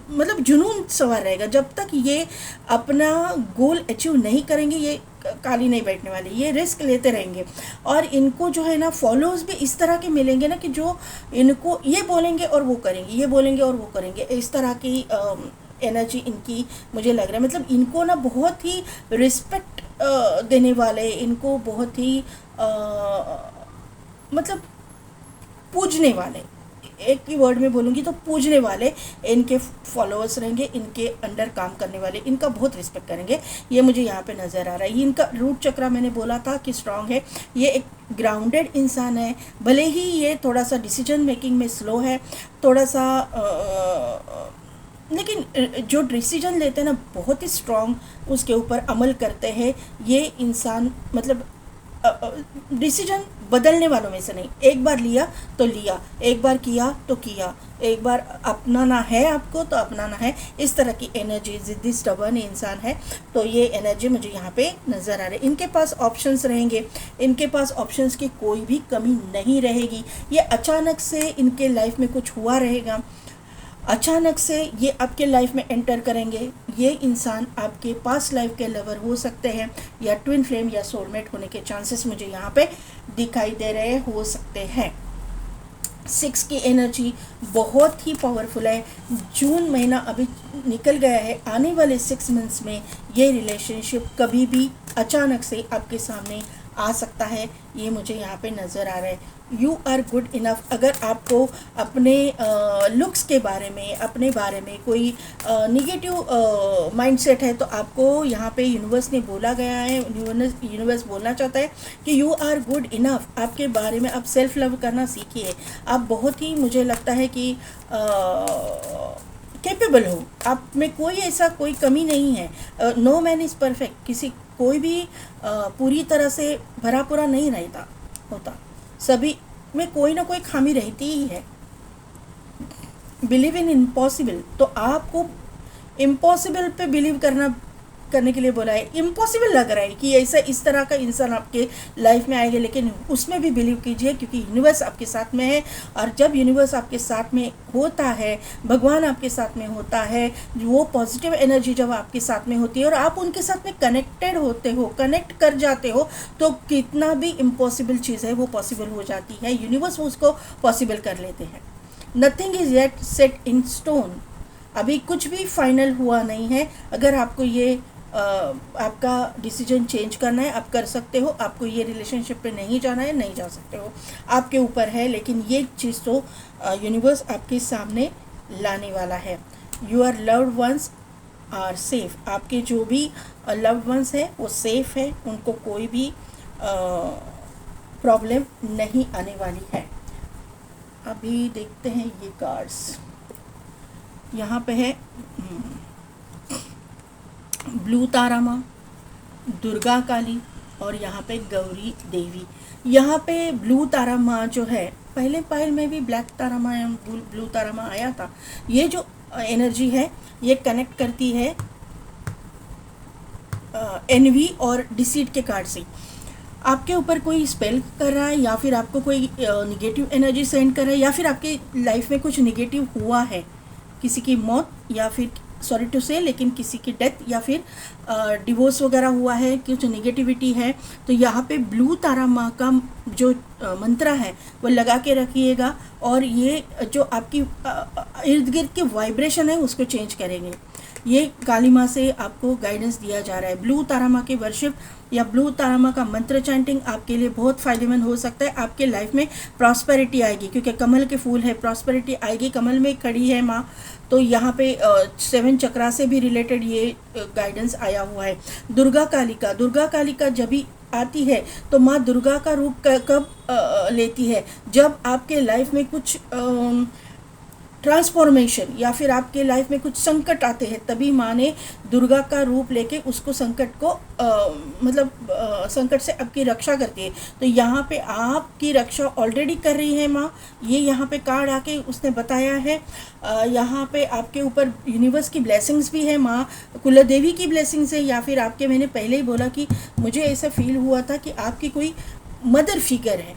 मतलब जुनून सवार रहेगा। जब तक ये अपना गोल अचीव नहीं करेंगे, ये काली नहीं बैठने वाले, ये रिस्क लेते रहेंगे। और इनको जो है ना फॉलोअर्स भी इस तरह के मिलेंगे ना कि जो इनको ये बोलेंगे और वो करेंगे, ये बोलेंगे और वो करेंगे, इस तरह की एनर्जी इनकी मुझे लग रहा है। मतलब इनको ना बहुत ही रिस्पेक्ट देने वाले, इनको बहुत ही मतलब पूजने वाले, एक ही वर्ड में बोलूँगी तो पूजने वाले इनके फॉलोअर्स रहेंगे, इनके अंडर काम करने वाले इनका बहुत रिस्पेक्ट करेंगे। ये मुझे यहाँ पे नज़र आ रहा है। ये इनका रूट चक्रा मैंने बोला था कि स्ट्रांग है। ये एक ग्राउंडेड इंसान है, भले ही ये थोड़ा सा डिसीजन मेकिंग में स्लो है, थोड़ा सा लेकिन जो डिसीजन लेते हैं ना बहुत ही स्ट्रांग, उसके ऊपर अमल करते हैं। ये इंसान मतलब डिसीजन बदलने वालों में से नहीं, एक बार लिया तो लिया, एक बार किया तो किया, एक बार अपनाना है आपको तो अपनाना है। इस तरह की एनर्जी ज़िद्दी स्टबर्न इंसान है, तो ये एनर्जी मुझे यहाँ पे नज़र आ रही है। इनके पास ऑप्शंस रहेंगे, इनके पास ऑप्शंस की कोई भी कमी नहीं रहेगी। ये अचानक से इनके लाइफ में कुछ हुआ रहेगा, अचानक से ये आपके लाइफ में एंटर करेंगे। ये इंसान आपके पास लाइफ के लवर हो सकते हैं, या ट्विन फ्लेम या सोलमेट होने के चांसेस मुझे यहाँ पे दिखाई दे रहे हो सकते हैं। 6 की एनर्जी बहुत ही पावरफुल है। जून महीना अभी निकल गया है, आने वाले 6 मंथ्स में ये रिलेशनशिप कभी भी अचानक से आपके सामने आ सकता है, ये मुझे यहाँ पे नज़र आ रहा है। You are good enough. अगर आपको अपने लुक्स के बारे में, अपने बारे में कोई निगेटिव माइंडसेट है, तो आपको यहाँ पे यूनिवर्स ने बोला गया है, यूनिवर्स बोलना चाहता है कि यू आर गुड इनफ। आपके बारे में आप सेल्फ लव करना सीखिए। आप बहुत ही, मुझे लगता है कि कैपेबल हो, आप में कोई कमी नहीं है। No man is perfect. कोई भी पूरी तरह से भरा पूरा नहीं रहता होता, सभी में कोई ना कोई खामी रहती ही है। बिलीव इन इम्पॉसिबल, तो आपको इम्पॉसिबल पे बिलीव करने के लिए बोला है। इम्पॉसिबल लग रहा है कि ऐसा इस तरह का इंसान आपके लाइफ में आएगा, लेकिन उसमें भी बिलीव कीजिए, क्योंकि यूनिवर्स आपके साथ में है। और जब यूनिवर्स आपके साथ में होता है, भगवान आपके साथ में होता है, वो पॉजिटिव एनर्जी जब आपके साथ में होती है और आप उनके साथ में कनेक्टेड होते हो, कनेक्ट कर जाते हो, तो कितना भी इम्पॉसिबल चीज़ है वो पॉसिबल हो जाती है। यूनिवर्स उसको पॉसिबल कर लेते हैं। Nothing is yet set in stone. अभी कुछ भी फाइनल हुआ नहीं है। अगर आपको ये आपका डिसीजन चेंज करना है, आप कर सकते हो। आपको ये रिलेशनशिप पे नहीं जाना है, नहीं जा सकते हो, आपके ऊपर है। लेकिन ये चीज़ तो यूनिवर्स आपके सामने लाने वाला है। Your loved ones are safe. आपके जो भी लव्ड वंस है वो सेफ है, उनको कोई भी प्रॉब्लम नहीं आने वाली है। अभी देखते हैं ये कार्ड्स। यहाँ पे है ब्लू तारा माँ, दुर्गा काली, और यहाँ पे गौरी देवी। यहाँ पे ब्लू तारा माँ जो है, पहले पायल में भी ब्लैक तारा माँ या ब्लू तारा माँ आया था। ये जो एनर्जी है ये कनेक्ट करती है एनवी और डिसीट के कार्ड से। आपके ऊपर कोई स्पेल कर रहा है, या फिर आपको कोई निगेटिव एनर्जी सेंड कर रहा है, या फिर आपके लाइफ में कुछ निगेटिव हुआ है, किसी की मौत या फिर सॉरी टू से, लेकिन किसी की डेथ या फिर डिवोर्स वगैरह हुआ है, कुछ नेगेटिविटी है, तो यहाँ पे ब्लू तारा माँ का जो मंत्र है वो लगा के रखिएगा, और ये जो आपकी इर्द गिर्द की वाइब्रेशन है उसको चेंज करेंगे। ये काली माँ से आपको गाइडेंस दिया जा रहा है। ब्लू तारा माँ की वर्शिप या ब्लू तारा माँ का मंत्र चैंटिंग आपके लिए बहुत फ़ायदेमंद हो सकता है। आपके लाइफ में प्रॉस्पेरिटी आएगी, क्योंकि कमल के फूल है, प्रॉस्पेरिटी आएगी। कमल में खड़ी है माँ, तो यहाँ पे 7 चक्रा से भी रिलेटेड ये गाइडेंस आया हुआ है। दुर्गा कालिका जब भी आती है तो माँ दुर्गा का रूप कब लेती है? जब आपके लाइफ में कुछ ट्रांसफॉर्मेशन या फिर आपके लाइफ में कुछ संकट आते हैं, तभी माँ ने दुर्गा का रूप लेके उसको संकट को संकट से आपकी रक्षा करती है। तो यहाँ पे आपकी रक्षा ऑलरेडी कर रही है माँ। ये यहाँ पे कार्ड आके उसने बताया है। यहाँ पे आपके ऊपर यूनिवर्स की ब्लेसिंग्स भी है, माँ कुलदेवी की ब्लेसिंग्स है, या फिर आपके, मैंने पहले ही बोला कि मुझे ऐसा फील हुआ था कि आपकी कोई मदर फिगर है,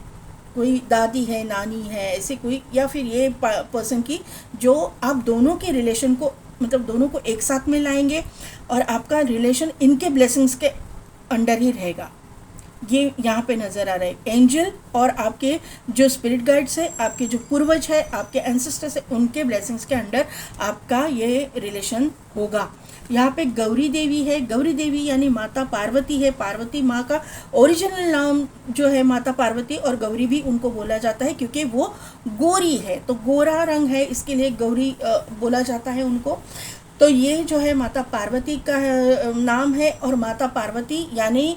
कोई दादी है, नानी है, ऐसे कोई, या फिर ये पर्सन की जो आप दोनों के रिलेशन को, मतलब दोनों को एक साथ में लाएंगे और आपका रिलेशन इनके ब्लेसिंग्स के अंडर ही रहेगा। ये यहाँ पे नज़र आ रहा है। एंजल और आपके जो स्पिरिट गाइड्स है, आपके जो पूर्वज है, आपके एंसेस्टर्स है, उनके ब्लेसिंग्स के अंडर आपका ये रिलेशन होगा। यहाँ पे गौरी देवी है। गौरी देवी यानी माता पार्वती है। पार्वती माँ का ओरिजिनल नाम जो है माता पार्वती, और गौरी भी उनको बोला जाता है क्योंकि वो गोरी है, तो गोरा रंग है, इसके लिए गौरी बोला जाता है उनको। तो ये जो है माता पार्वती का नाम है, और माता पार्वती यानी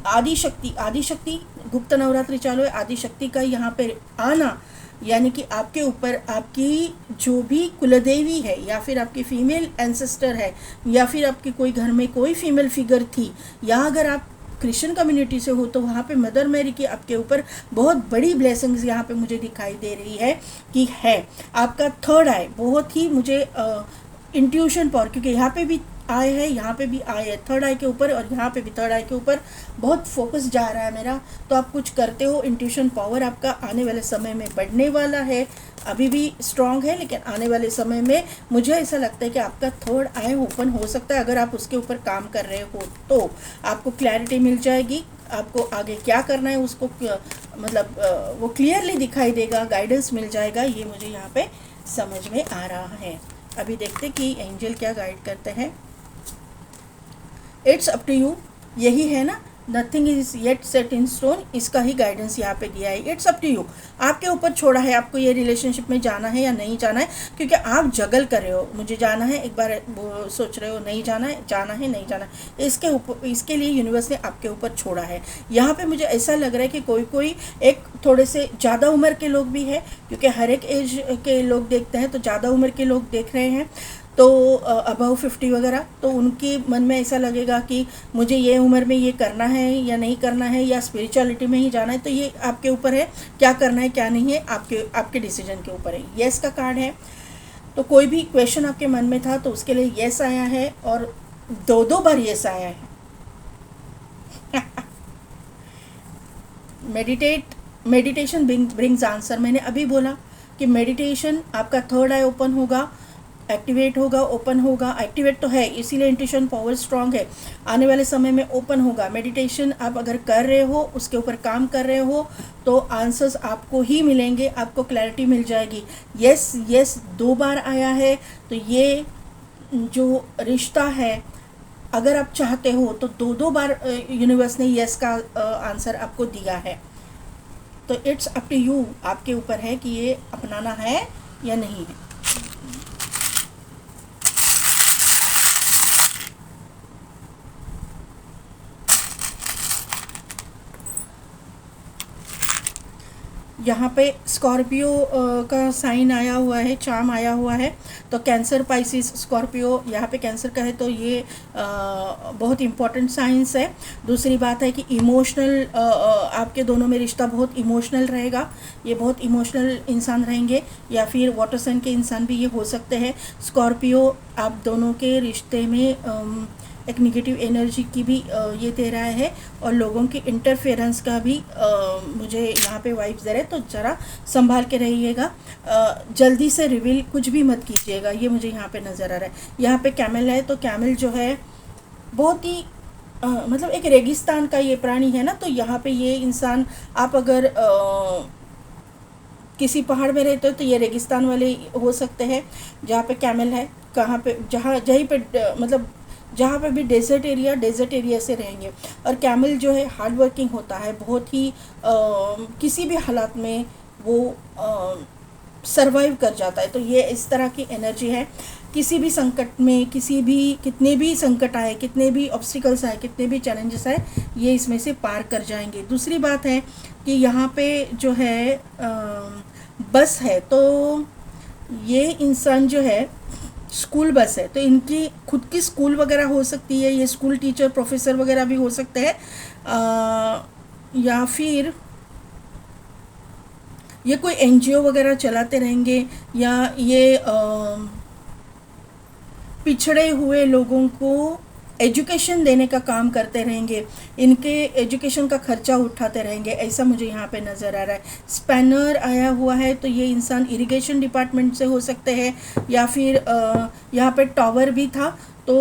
आदिशक्ति गुप्त नवरात्रि चालू है। आदिशक्ति का यहाँ पे आना यानी कि आपके ऊपर आपकी जो भी कुलदेवी है, या फिर आपकी फीमेल एंसेस्टर है, या फिर आपके कोई घर में कोई फीमेल फिगर थी, या अगर आप क्रिश्चियन कम्युनिटी से हो तो वहाँ पे मदर मैरी की आपके ऊपर बहुत बड़ी ब्लेसिंग्स यहाँ पे मुझे दिखाई दे रही है कि है। आपका थर्ड आई बहुत ही मुझे इंट्यूशन पावर, क्योंकि यहाँ पे भी आय है, यहाँ पे भी आय है थर्ड आई के ऊपर, और यहाँ पे भी थर्ड आई के ऊपर बहुत फोकस जा रहा है मेरा। तो आप कुछ करते हो, इंट्यूशन पावर आपका आने वाले समय में बढ़ने वाला है। अभी भी स्ट्रांग है, लेकिन आने वाले समय में मुझे ऐसा लगता है कि आपका थर्ड आई ओपन हो सकता है। अगर आप उसके ऊपर काम कर रहे हो तो आपको क्लैरिटी मिल जाएगी, आपको आगे क्या करना है उसको वो क्लियरली दिखाई देगा, गाइडेंस मिल जाएगा। ये मुझे यहाँ पे समझ में आ रहा है। अभी देखते कि एंजल क्या गाइड करते हैं। इट्स अप टू यू, यही है ना, nothing is yet set in stone, इसका ही गाइडेंस यहाँ पे दिया है। इट्स अप टू यू, आपके ऊपर छोड़ा है आपको ये रिलेशनशिप में जाना है या नहीं जाना है, क्योंकि आप जगल कर रहे हो, मुझे जाना है, एक बार वो सोच रहे हो नहीं जाना है, जाना है नहीं जाना है। इसके ऊपर, इसके लिए यूनिवर्स ने आपके ऊपर छोड़ा है। यहाँ पे मुझे ऐसा लग रहा है कि कोई एक थोड़े से ज़्यादा उम्र के लोग भी है, क्योंकि हर एक एज के लोग देखते हैं, तो ज़्यादा उम्र के लोग देख रहे हैं, तो अबव 50 वगैरह, तो उनके मन में ऐसा लगेगा कि मुझे ये उम्र में ये करना है या नहीं करना है, या स्पिरिचुअलिटी में ही जाना है। तो ये आपके ऊपर है, क्या करना है क्या नहीं है, आपके डिसीजन के ऊपर है। येस का कार्ड है, तो कोई भी क्वेश्चन आपके मन में था तो उसके लिए येस आया है, और 2 बार येस आया है। Meditation brings answer. मैंने अभी बोला कि मेडिटेशन आपका थर्ड आई ओपन होगा, एक्टिवेट होगा, ओपन होगा। एक्टिवेट तो है, इसीलिए इंट्यूशन पावर स्ट्रांग है, आने वाले समय में ओपन होगा। मेडिटेशन आप अगर कर रहे हो, उसके ऊपर काम कर रहे हो, तो आंसर्स आपको ही मिलेंगे, आपको क्लैरिटी मिल जाएगी। यस यस 2 बार आया है, तो ये जो रिश्ता है, अगर आप चाहते हो तो 2 बार यूनिवर्स ने यस का आंसर आपको दिया है। तो इट्स अप टू यू, आपके ऊपर है कि ये अपनाना है या नहीं है। यहाँ पे स्कॉर्पियो का साइन आया हुआ है, चार्म आया हुआ है, तो कैंसर, पाइसिस, स्कॉर्पियो, यहाँ पे कैंसर का है, तो ये बहुत इम्पॉर्टेंट साइंस है। दूसरी बात है कि इमोशनल, आपके दोनों में रिश्ता बहुत इमोशनल रहेगा, ये बहुत इमोशनल इंसान रहेंगे, या फिर वाटर साइन के इंसान भी ये हो सकते हैं। स्कॉर्पियो, आप दोनों के रिश्ते में एक नेगेटिव एनर्जी की भी ये दे रहा है, और लोगों की इंटरफेरेंस का भी मुझे यहाँ पे वाइब्स दे रहे हैं। तो ज़रा संभाल के रहिएगा, जल्दी से रिवील कुछ भी मत कीजिएगा, ये मुझे यहाँ पे नज़र आ रहा है। यहाँ पे कैमल है, तो कैमल जो है बहुत ही मतलब एक रेगिस्तान का ये प्राणी है ना, तो यहाँ पे ये इंसान, आप अगर किसी पहाड़ में रहते हो तो ये रेगिस्तान वाले हो सकते हैं, जहाँ पे कैमल है, कहाँ पे जहीं पे मतलब जहाँ पे भी डेजर्ट एरिया से रहेंगे। और कैमल जो है हार्ड वर्किंग होता है, बहुत ही किसी भी हालात में वो सरवाइव कर जाता है। तो ये इस तरह की एनर्जी है, किसी भी संकट में, कितने भी संकट आए, कितने भी ऑब्स्टिकल्स आए, कितने भी चैलेंजेस आए, ये इसमें से पार कर जाएंगे। दूसरी बात है कि यहाँ पे जो है बस है, तो ये इंसान जो है स्कूल बस है, तो इनकी खुद की स्कूल वगैरह हो सकती है, ये स्कूल टीचर प्रोफेसर वगैरह भी हो सकते हैं, या फिर ये कोई एनजीओ वगैरह चलाते रहेंगे, या ये पिछड़े हुए लोगों को एजुकेशन देने का काम करते रहेंगे, इनके एजुकेशन का खर्चा उठाते रहेंगे, ऐसा मुझे यहाँ पे नज़र आ रहा है। स्पैनर आया हुआ है, तो ये इंसान इरिगेशन डिपार्टमेंट से हो सकते हैं, या फिर यहाँ पे टावर भी था, तो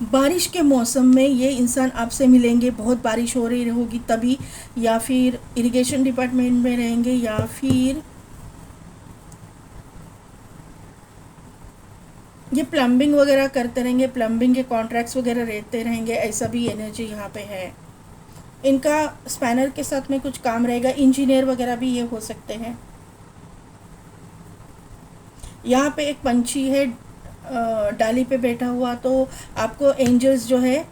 बारिश के मौसम में ये इंसान आपसे मिलेंगे, बहुत बारिश हो रही होगी तभी, या फिर इरिगेशन डिपार्टमेंट में रहेंगे, या फिर ये प्लम्बिंग वगैरह करते रहेंगे, प्लम्बिंग के कॉन्ट्रैक्ट्स वगैरह रहते रहेंगे, ऐसा भी एनर्जी यहाँ पे है। इनका स्पैनर के साथ में कुछ काम रहेगा, इंजीनियर वगैरह भी ये हो सकते हैं। यहाँ पे एक पंछी है डाली पे बैठा हुआ, तो आपको एंजल्स जो है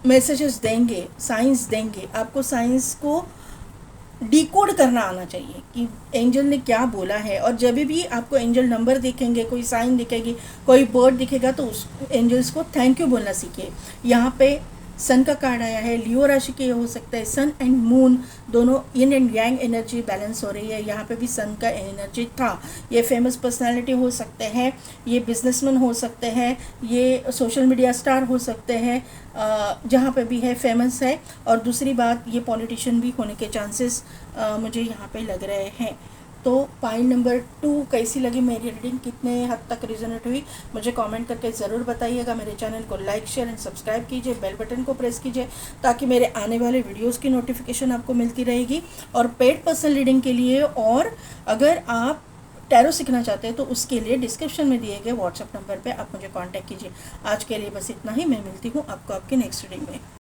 मैसेजेस देंगे, साइंस देंगे। आपको साइंस को डिकोड करना आना चाहिए कि एंजल ने क्या बोला है, और जब भी आपको एंजल नंबर दिखेंगे, कोई साइन दिखेगी, कोई बर्ड दिखेगा, तो उस एंजल्स को थैंक यू बोलना सीखिए। यहाँ पे सन का कार्ड आया है, लियो राशि के हो सकता है, सन एंड मून दोनों yin and yang energy balance हो रही है। यहाँ पे भी सन का एनर्जी था। ये फेमस पर्सनालिटी हो सकते हैं, ये बिजनेसमैन हो सकते हैं, ये सोशल मीडिया स्टार हो सकते हैं, जहाँ पे भी है फेमस है। और दूसरी बात, ये पॉलिटिशियन भी होने के चांसेस मुझे यहाँ पे लग रहे हैं। तो पाइल नंबर 2 कैसी लगी मेरी रीडिंग, कितने हद तक रिजोनेट हुई, मुझे कमेंट करके ज़रूर बताइएगा। मेरे चैनल को लाइक शेयर एंड सब्सक्राइब कीजिए, बेल बटन को प्रेस कीजिए, ताकि मेरे आने वाले वीडियोस की नोटिफिकेशन आपको मिलती रहेगी। और पेड पर्सनल रीडिंग के लिए, और अगर आप टैरो सीखना चाहते हैं, तो उसके लिए डिस्क्रिप्शन में दिए गए व्हाट्सएप नंबर पर आप मुझे कॉन्टैक्ट कीजिए। आज के लिए बस इतना ही, मैं मिलती हूँ आपको आपके नेक्स्ट रीडिंग में।